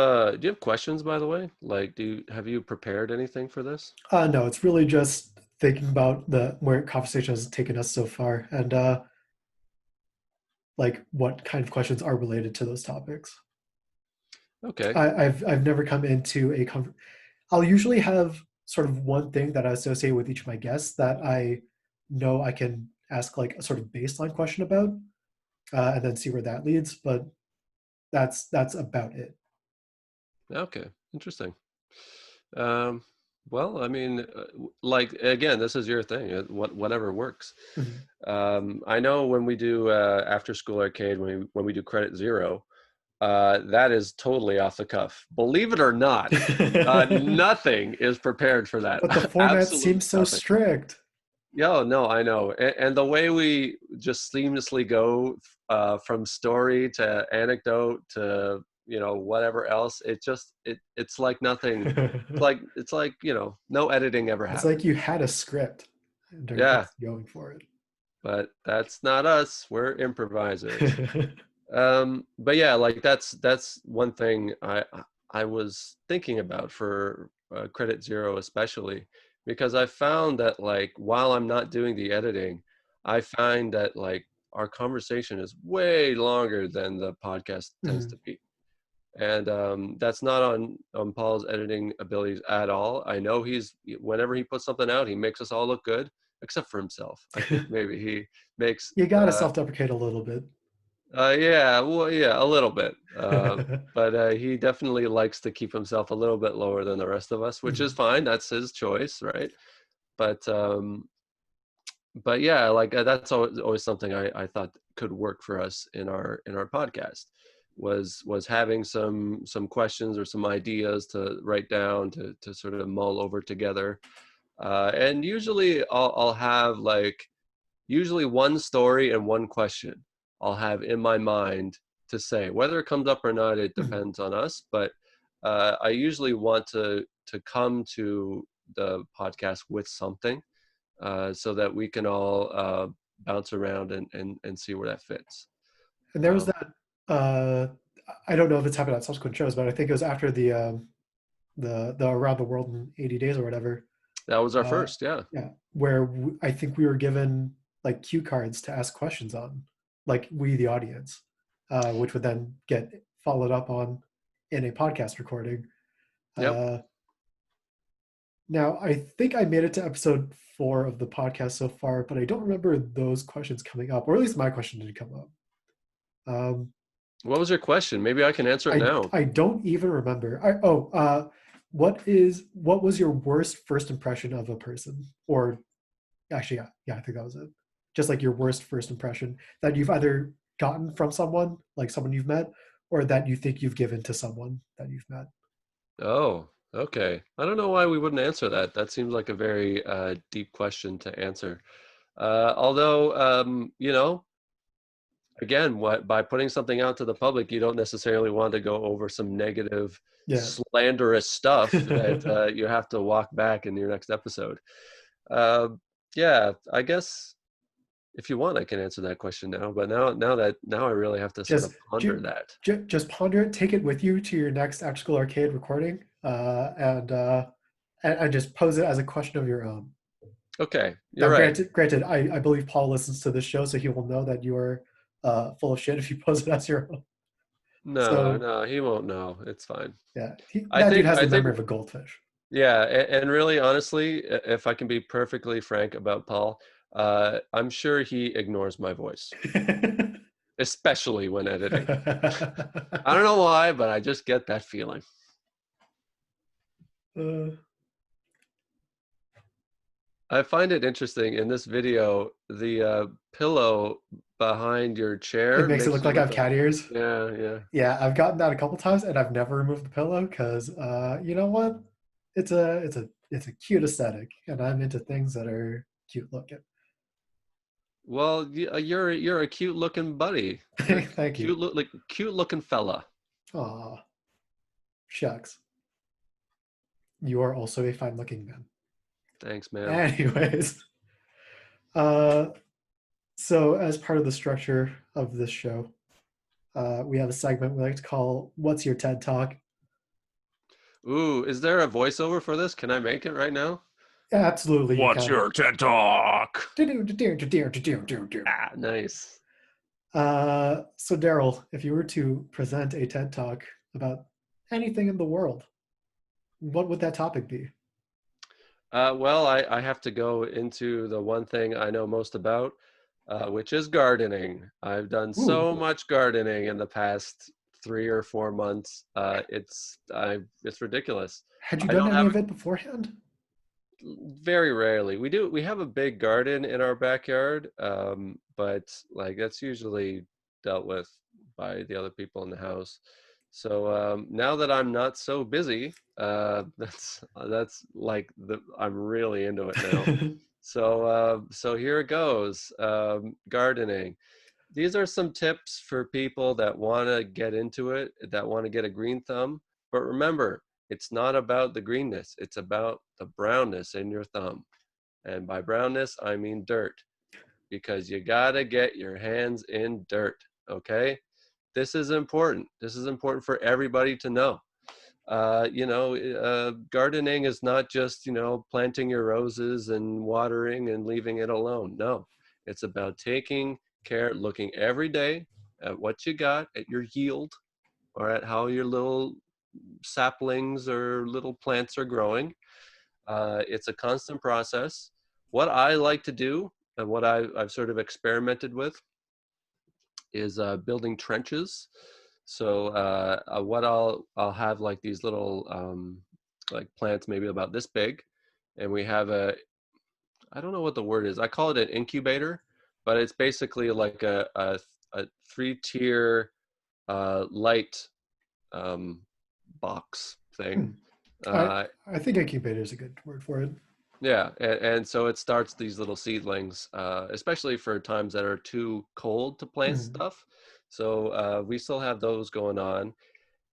questions, by the way? Like, have you prepared anything for this? No, it's really just thinking about the where conversation has taken us so far and like what kind of questions are related to those topics. Okay. I've never come into I'll usually have sort of one thing that I associate with each of my guests that I know I can ask like a sort of baseline question about, and then see where that leads. But that's about it. Okay. Interesting. Um, well, I mean, like again, this is your thing. Whatever works. Mhm. I know when we do after school arcade, when we do credit zero, that is totally off the cuff. Believe it or not, nothing is prepared for that. But the format Absolutely seems so nothing. strict. Yeah, no, I know. And the way we just seamlessly go from story to anecdote to whatever else, it's like nothing. It's like no editing ever It's like happened. you had a script and are Yeah, just going for it. but that's not us. We're improvisers. But yeah, like that's one thing I was thinking about for Credit Zero, especially because I found that like while I'm not doing the editing, I find that like our conversation is way longer than the podcast tends to Mhm. be. And that's not on Paul's editing abilities at all. I know whenever he puts something out, he makes us all look good, except for himself. I think maybe he makes You gotta self-deprecate a little bit. yeah, well, yeah, a little bit. But he definitely likes to keep himself a little bit lower than the rest of us, which is Mhm. fine. That's his choice, right? But but yeah, like that's always something I thought could work for us in our podcast was having some questions or some ideas to write down to sort of mull over together. And usually I'll have like usually one story and one question I'll have in my mind to say. Whether it comes up or not, it Mhm. depends on us. But I usually want to come to the podcast with something so that we can all bounce around and see where that fits. And there was Um, that. Uh, I don't know if it's happened on subsequent shows, but I think it was after the Around the World in 80 Days or whatever. that was our Uh, first, yeah. yeah, where I think we were given like cue cards to ask questions on, like we the audience, which would then get followed up on in a podcast recording. Yep. Uh, Now, I think I made it to episode 4 of the podcast so far, but I don't remember those questions coming up, or at least my question didn't come up. Um, What was your question? Maybe I can answer it now. I don't even remember. What was your worst first impression of a person? Or actually, yeah, I think that was it. Just like your worst first impression that you've either gotten from someone, like someone you've met, or that you think you've given to someone that you've met. Oh, okay. I don't know why we wouldn't answer that. That seems like a very deep question to answer. Although, again, by putting something out to the public, you don't necessarily want to go over some negative, Yeah. slanderous stuff that you have to walk back in your next episode. Uh, Yeah, I guess if you want, I can answer that question now. But now I really have to sort Just of ponder that. just ponder it, take it with you to your next Afterschool Arcade recording, and just pose it as a question of your own. Okay, Now, you're right. granted, I believe Paul listens to this show, so he will know that you are full of shit if you pose it as your own. No, So no, he won't know. It's fine. yeah, I that dude think has I the think memory of a goldfish. Yeah, and really honestly, if I can be perfectly frank about Paul, I'm sure he ignores my voice, especially when editing. I don't know why, but I just get that feeling. uh, I find it interesting in this video, the pillow behind your it chair makes it makes look you like I look have like, cat ears. yeah, yeah. Yeah, I've gotten that a couple times, and I've never removed the pillow because you know what? It's a cute aesthetic, and I'm into things that are cute looking. Well, you're a cute looking buddy. You're a Thank you. cute looking fella. Aw, shucks. You are also a fine looking man. Thanks, man. Anyways, uh, so as part of the structure of this show, we have a segment we like to call "What's Your TED Talk?" Ooh, is there a voiceover for this? Can I make it right now? Absolutely, you What's can. your TED Talk? Uh, Ah, nice. so Darel, if you were to present a TED Talk about anything in the world, what would that topic be? Well, I have to go into the one thing I know most about, which is gardening. I've done Ooh, so much gardening in the past 3 or 4 months. It's ridiculous. had you I done don't any have of it beforehand? very rarely. We have a big garden in our backyard, but like that's usually dealt with by the other people in the house. So now that I'm not so busy, that's like I'm really into it now. So here it goes. Gardening. These are some tips for people that want to get into it, that want to get a green thumb. But remember, it's not about the greenness, it's about the brownness in your thumb. And by brownness, I mean dirt, because you got to get your hands in dirt, okay? This is important. This is important for everybody to know. Gardening is not just, planting your roses and watering and leaving it alone. No, it's about taking care, looking every day at what you got, at your yield, or at how your little saplings or little plants are growing. It's a constant process. What I like to do and what I've sort of experimented with is building trenches. So what I'll have like these little like plants maybe about this big, and we have I don't know what the word is. I call it an incubator, but it's basically like a 3-tier light um, box thing. Hmm. I Uh, I think incubator is a good word for it. Yeah, and so it starts these little seedlings, especially for times that are too cold to plant Hmm. stuff. So we still have those going on.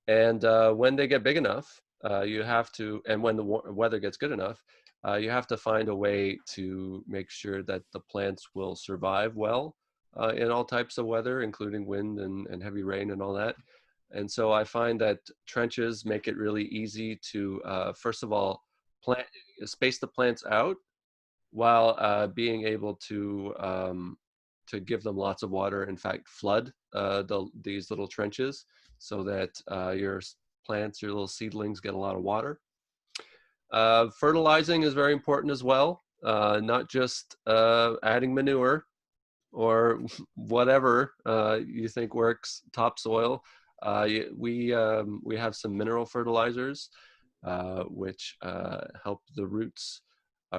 And when they get big enough, you have to, and when the weather gets good enough, you have to find a way to make sure that the plants will survive well in all types of weather, including wind and heavy rain and all that. And so I find that trenches make it really easy to, first of all, plant space the plants out while being able to give them lots of water. In fact, flood these little trenches so that your plants, your little seedlings, get a lot of water. Fertilizing is very important as well. Not just adding manure or whatever you think works, topsoil. We have some mineral fertilizers which help the roots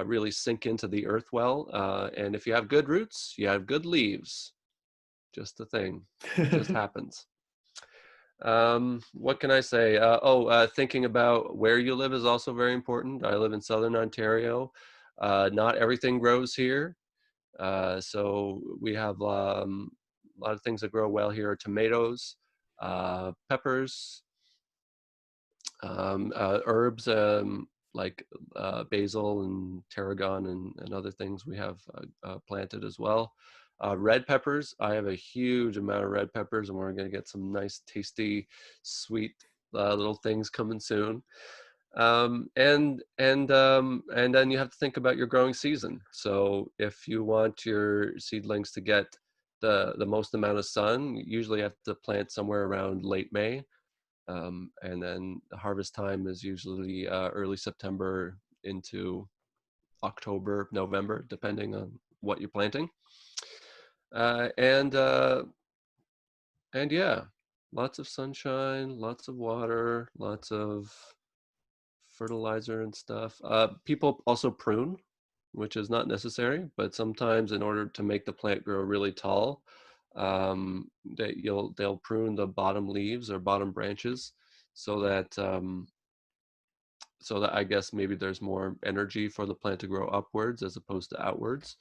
really sink into the earth well. And if you have good roots, you have good leaves. Just a thing. It just happens. What can I say? Thinking about where you live is also very important. I live in Southern Ontario. Not everything grows here. So we have a lot of things that grow well here are tomatoes, peppers, herbs. basil and tarragon and other things we have planted as well. Red peppers, I have a huge amount of red peppers, and we're going to get some nice, tasty, sweet little things coming soon. And then you have to think about your growing season. So if you want your seedlings to get the most amount of sun, you usually have to plant somewhere around late May. And then the harvest time is usually early September into October, November, depending on what you're planting. Uh, and uh, and yeah, lots of sunshine, lots of water, lots of fertilizer and stuff. People also prune, which is not necessary, but sometimes in order to make the plant grow really tall, they'll prune the bottom leaves or bottom branches so that I guess maybe there's more energy for the plant to grow upwards as opposed to outwards.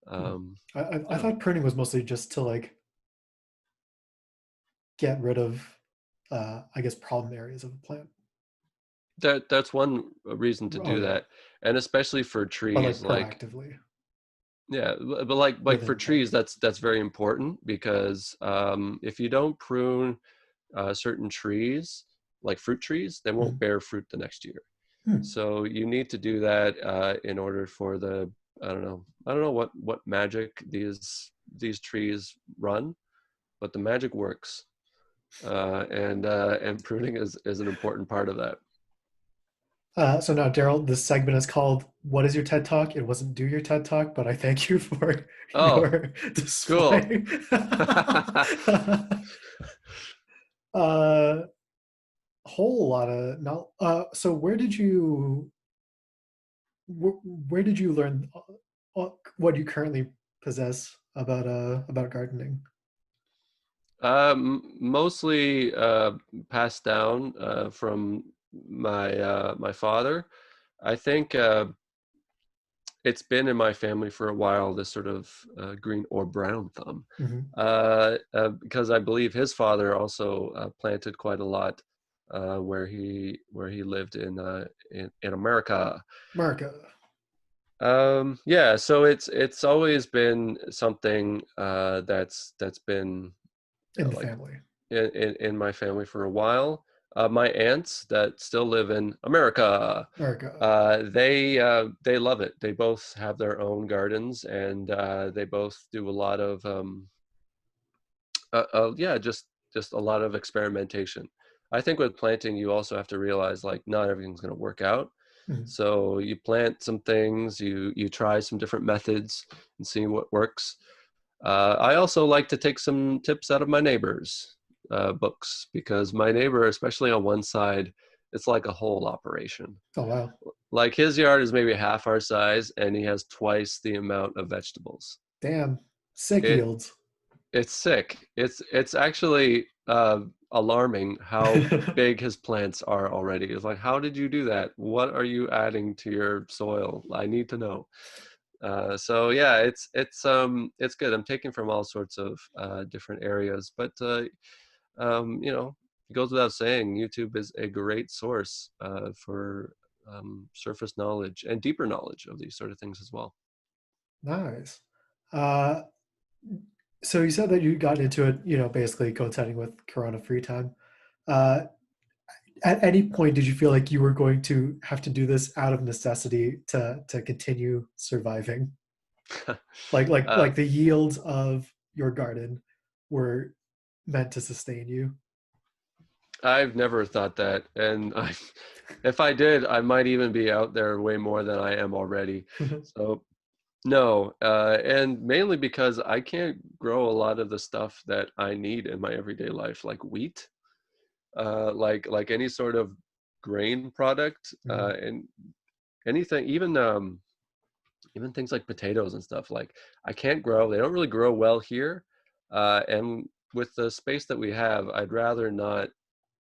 Hmm. Um, I yeah, thought pruning was mostly just to like get rid of, I guess, problem areas of a plant, that's one reason to do okay, that, and especially for but trees, like like proactively yeah, but like within for a plant. trees, that's very important because if you don't prune certain trees, like fruit trees, they won't Mhm. bear fruit the next year. Hmm. So you need to do that in order for the I don't know what magic these trees run, but the magic works, and pruning is an important part of that. So now, Daryl, this segment is called "What is your TED Talk?" It wasn't "Do your TED Talk," but I thank you for Oh, your cool. display. uh, whole lot of now. So where did you learn what you currently possess about gardening? Mostly passed down from my father. I think it's been in my family for a while, this sort of green or brown thumb, Hmm. because I believe his father also planted quite a lot where he lived in America. America, Yeah, so it's always been something that's been in the like family, in my family for a while. My aunts that still live in America, America. they love it. They both have their own gardens, and they both do a lot of yeah, just a lot of experimentation. I think with planting, you also have to realize like not everything's going to work out. Mhm. So you plant some things, you try some different methods and see what works. I also like to take some tips out of my neighbors' books because my neighbor, especially on one side, it's like a whole operation. Oh wow, Like his yard is maybe half our size, and he has twice the amount of vegetables. damn, sick It yields. it's sick. It's actually alarming how big his plants are already. It's like, how did you do that? What are you adding to your soil? I need to know. So yeah, it's good. I'm taking from all sorts of different areas, but it goes without saying, YouTube is a great source for surface knowledge and deeper knowledge of these sort of things as well. Nice. Uh, so you said that you got into it, basically coinciding with Corona free time. Uh, at any point, did you feel like you were going to have to do this out of necessity to continue surviving? Like like uh, like the yields of your garden were meant to sustain you. I've never thought that, and if I did, I might even be out there way more than I am already. So no, and mainly because I can't grow a lot of the stuff that I need in my everyday life, like wheat, like any sort of grain product, Mhm. and anything, even things like potatoes and stuff. Like I can't grow; they don't really grow well here, and with the space that we have, I'd rather not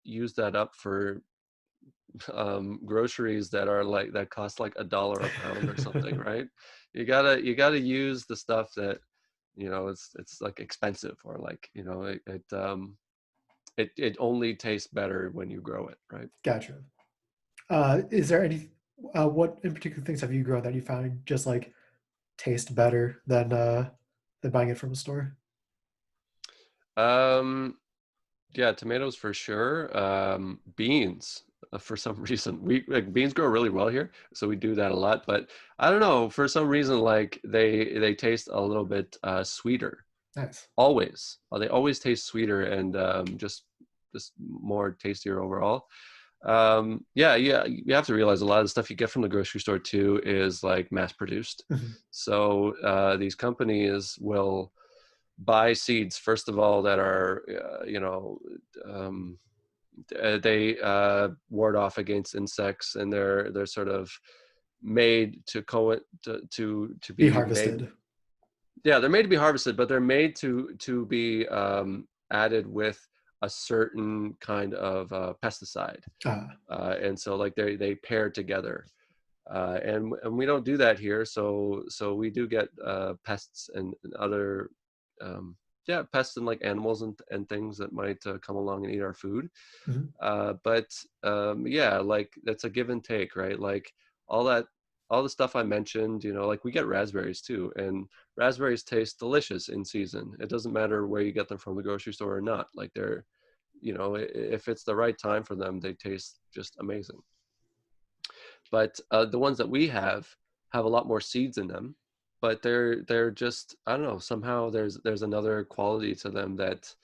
use that up for groceries that cost like $1 a pound or something, right? You gotta use the stuff that it's like expensive, or like it only tastes better when you grow it, right? Gotcha. Is there any? What in particular things have you grown that you found just like taste better than buying it from a store? Um, yeah, tomatoes for sure. Beans, for some reason, we like beans grow really well here, so we do that a lot. But I don't know, for some reason, like they taste a little bit sweeter. Nice. Always, they always taste sweeter and just more tastier overall. Yeah, yeah, you have to realize a lot of the stuff you get from the grocery store too is like mass produced. Mhm. So these companies will buy seeds first of all that are um, they ward off against insects, and they're sort of made to to Be be made. harvested. Yeah, they're made to be harvested, but they're made to be added with a certain kind of pesticide, Ah. and so like they pair together, and we don't do that here. So we do get pests and other um, yeah, pests and like animals and things that might come along and eat our food. Mhm. But yeah, like that's a give and take, right? Like all that, all the stuff I mentioned, like we get raspberries too, and raspberries taste delicious in season. It doesn't matter where you get them from, the grocery store or not. Like they're, if it's the right time for them, they taste just amazing. But the ones that we have a lot more seeds in them, but they're just, I don't know, somehow there's another quality to them that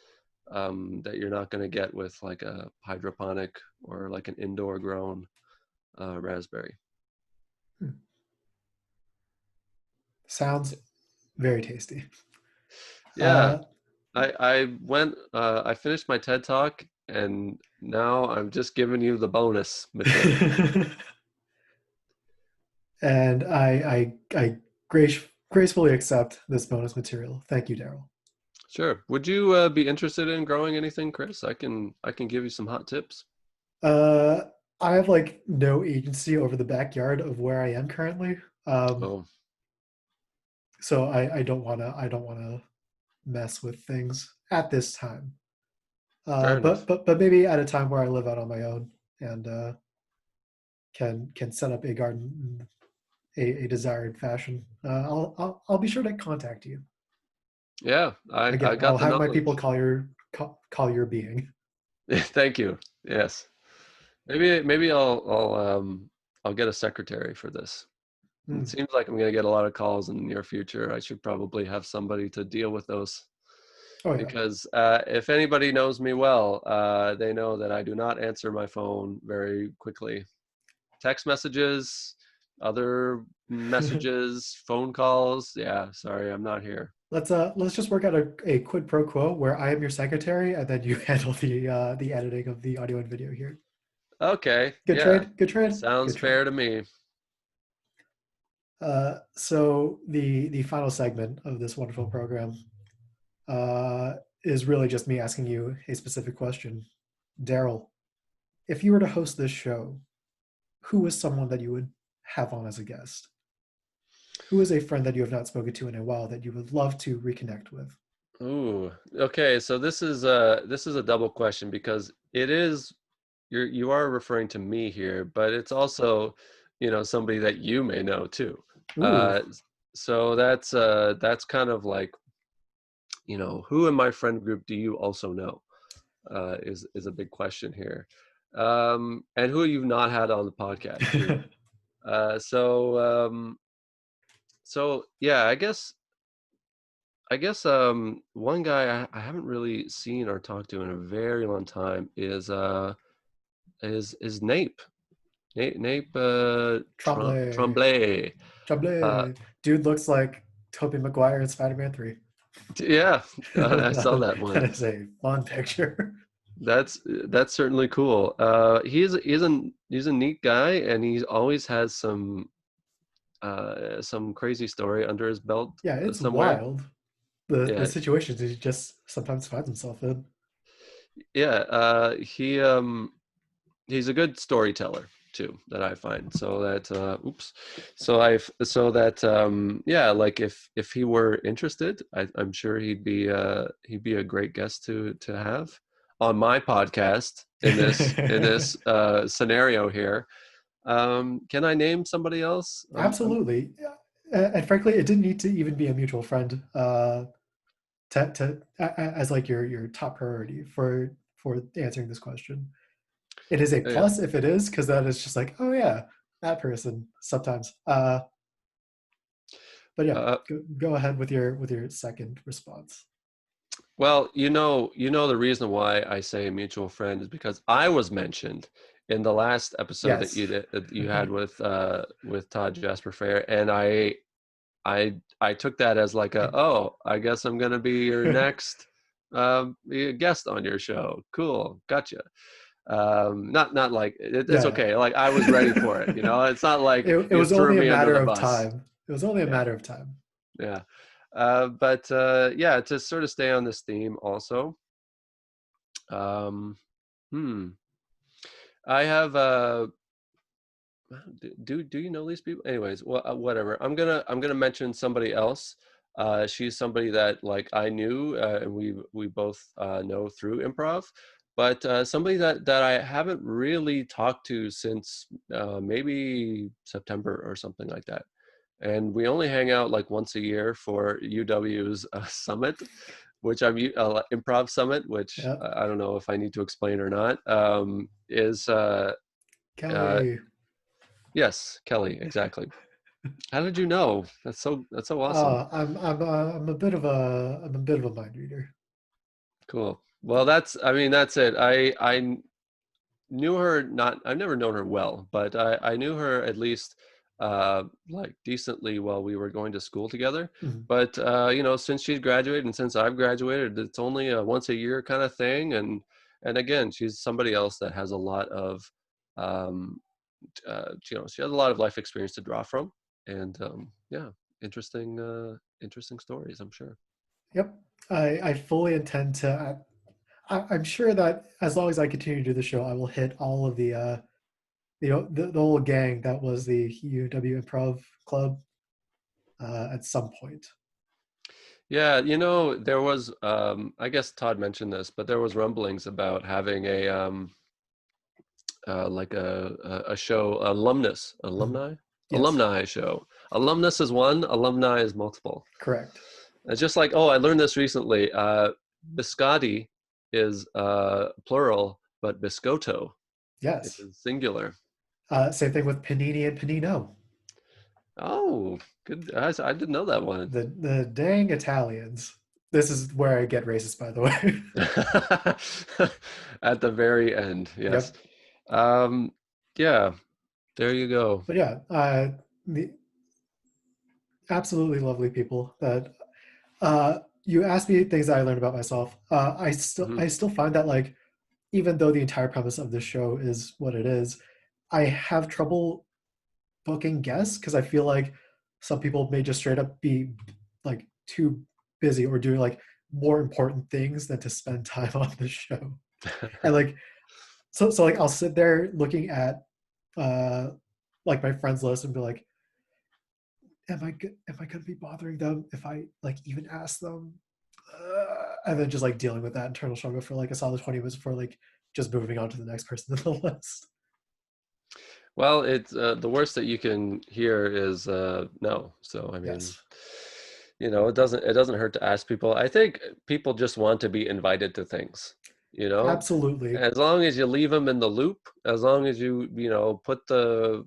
you're not going to get with like a hydroponic or like an indoor grown raspberry. Hmm. Sounds very tasty. Yeah, Uh, I finished my TED talk, and now I'm just giving you the bonus material. and I gracefully accept this bonus material. Thank you, Daryl. Sure. Would you be interested in growing anything, Chris? I can give you some hot tips. Uh, I have like no agency over the backyard of where I am currently. Um, Oh, so I don't wanna mess with things at this time. fair But enough. but maybe at a time where I live out on my own and can set up a garden in a desired fashion. I'll be sure to contact you. Yeah, I Again, I'll got the have my people knowledge. call your being. Thank you. Yes. Maybe I'll get a secretary for this. It Hmm. seems like I'm going to get a lot of calls in the near future. I should probably have somebody to deal with those, Oh yeah. because if anybody knows me well, they know that I do not answer my phone very quickly. Text messages, other messages, phone calls. Yeah, sorry, I'm not here. Let's just work out a quid pro quo where I am your secretary and then you handle the editing of the audio and video here. Okay, Good yeah, trade, good trade, sounds good trade. fair to me. So the final segment of this wonderful program uh, is really just me asking you a specific question. Daryl, if you were to host this show, who is someone that you would have on as a guest? Who is a friend that you have not spoken to in a while that you would love to reconnect with? Ooh, okay. So this is a double question, because it is, you are referring to me here, but it's also, somebody that you may know too. Ooh. Uh, so that's kind of like, who in my friend group do you also know? Is a big question here. And who you've not had on the podcast too. So yeah, I guess one guy I haven't really seen or talked to in a very long time is Nape. Nape Tremblay. Tremblay. Uh, Tremblay. Dude looks like Tobey Maguire in Spider-Man 3. yeah, I saw that that that one. is a fun picture. That's certainly cool. He's a neat guy, and he always has some crazy story under his belt Yeah, it's somewhere. wild. The Yeah, situations he just sometimes finds himself in. yeah. He's a good storyteller too, that I find. So that so that yeah, like if he were interested, I'm sure he'd be a great guest to have on my podcast in this scenario here. Can I name somebody else? Absolutely. Yeah. And frankly, it didn't need to even be a mutual friend as like your top priority for answering this question. It is a Yeah. plus if it is, because that is just like, oh yeah, that person sometimes. But yeah, Uh, go ahead with your second response. well, the reason why I say a mutual friend is because I was mentioned in the last episode that Yes. you had with Todd Jasper Fair, and I took that as like oh, I guess I'm gonna be your next guest on your show. Cool, gotcha. Not like it's Yeah. okay. Like I was ready for it. It's not like It you was threw only a me under matter the of bus. time. It was only a Yeah, matter of time. yeah. But yeah, to sort of stay on this theme also. Um, hmm. I have do you know these people? Anyways, well, whatever. I'm gonna mention somebody else. She's somebody that like I knew, and we both know through improv, but somebody that I haven't really talked to since maybe September or something like that. And we only hang out like once a year for UW's summit, which improv summit, which Yeah. I don't know if I need to explain or not. Is uh, Kelly. Yes, Kelly, exactly. How did you know? That's so awesome. I'm a bit of a mind reader. Cool. Well, that's it. I knew her not I've never known her well, but I knew her at least like decently while we were going to school together. Mhm. But since she's graduated and since I've graduated, it's only a once a year kind of thing. And again, she's somebody else that has a lot of um she has a lot of life experience to draw from, and yeah, interesting stories, I'm sure. Yep. I fully intend to. I'm sure that as long as I continue to do the show, I will hit all of the whole gang that was the UW Improv Club at some point. Yeah, there was I guess Todd mentioned this, but there was rumblings about having a like a show, Mhm. alumni Yes, show. Alumnus is one, alumni is multiple. correct. It's just like, oh, I learned this recently. Biscotti is plural, but biscotto Yes. is singular. Same thing with Panini and Panino. Oh, good. I didn't know that one. The dang Italians. This is where I get racist, by the way. At the very end, yes. Yep. Um, yeah, there you go. But yeah, the absolutely lovely people that you asked me things that I learned about myself. Mhm. I still find that like even though the entire premise of this show is what it is, I have trouble booking guests because I feel like some people may just straight up be like too busy or doing like more important things than to spend time on the show. And like so like I'll sit there looking at uh like my friends list and be like, am I going to be bothering them if I like even ask them? And then just like dealing with that internal struggle for like a solid 20 minutes before like just moving on to the next person on the list. Well, it's the worst that you can hear is no. So I mean, Yes, it doesn't hurt to ask people. I think people just want to be invited to things. You know, absolutely. as long as you leave them in the loop, as long as you put the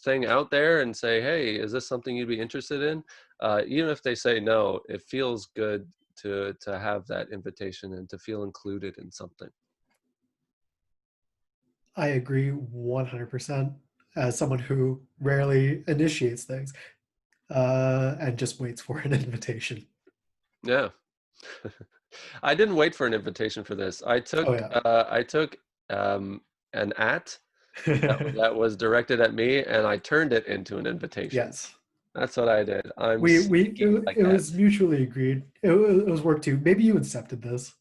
thing out there and say, hey, is this something you'd be interested in? Even if they say no, it feels good to have that invitation and to feel included in something. I agree 100% as someone who rarely initiates things and just waits for an invitation. Yeah. I didn't wait for an invitation for this. I Oh, took yeah. um, an that was directed at me, and I turned it into an invitation. Yes. That's what I did. I'm sneaky like It that. was mutually agreed. It was work too. Maybe you incepted this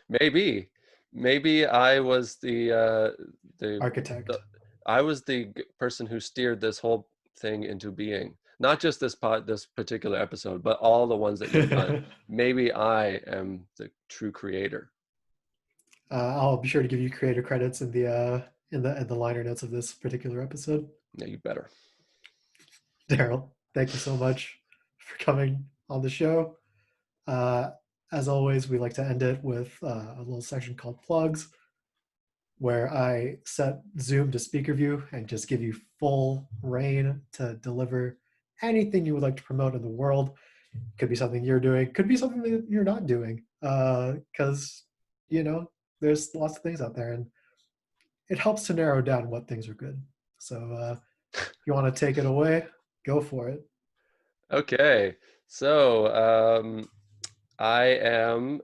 Maybe, maybe I was the architect. the I was the person who steered this whole thing into being. Not just this particular episode, but all the ones that you've done. Maybe I am the true creator. I'll be sure to give you creator credits in the liner notes of this particular episode. Yeah, you better. Daryl, thank you so much for coming on the show. Uh, as always, we like to end it with a little section called plugs, where I set Zoom to speaker view and just give you full reign to deliver anything you would like to promote in the world. Could be something you're doing, could be something that you're not doing, because there's lots of things out there, and it helps to narrow down what things are good. So, if you want to take it away, go for it. Okay, so I am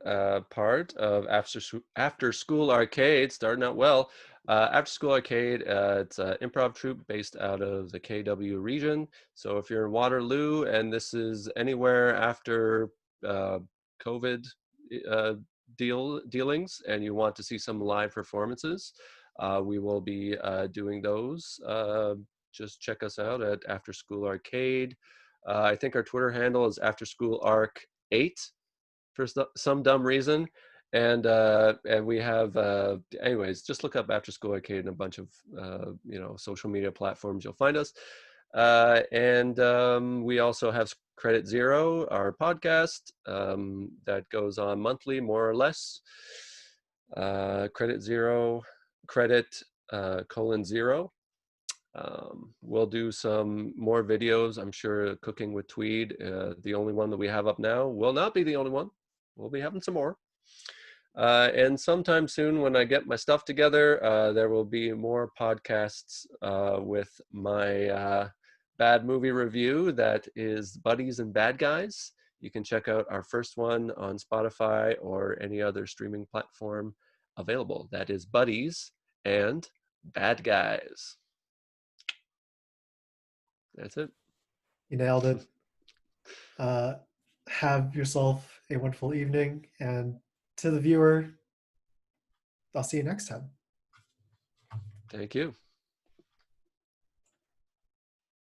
part of After School Arcade, starting out well. After School Arcade, it's an improv troupe based out of the KW region. So if you're in Waterloo and this is anywhere after uh, COVID uh, dealings and you want to see some live performances, we will be doing those. Just check us out at After School Arcade. I think our Twitter handle is After School Arc 8 for some dumb reason. And we have anyways, just look up After School Arcade and a bunch of social media platforms. You'll find us. And we also have Credit Zero, our podcast that goes on monthly, more or less. Credit Zero, credit colon zero. We'll do some more videos. I'm sure Cooking with Tweed, the only one that we have up now, will not be the only one. We'll be having some more. And sometime soon, when I get my stuff together, there will be more podcasts with my bad movie review that is Buddies and Bad Guys. You can check out our first one on Spotify or any other streaming platform available. That is Buddies and Bad Guys. That's it. You nailed it. Have yourself a wonderful evening, and to the viewer, I'll see you next time. Thank you.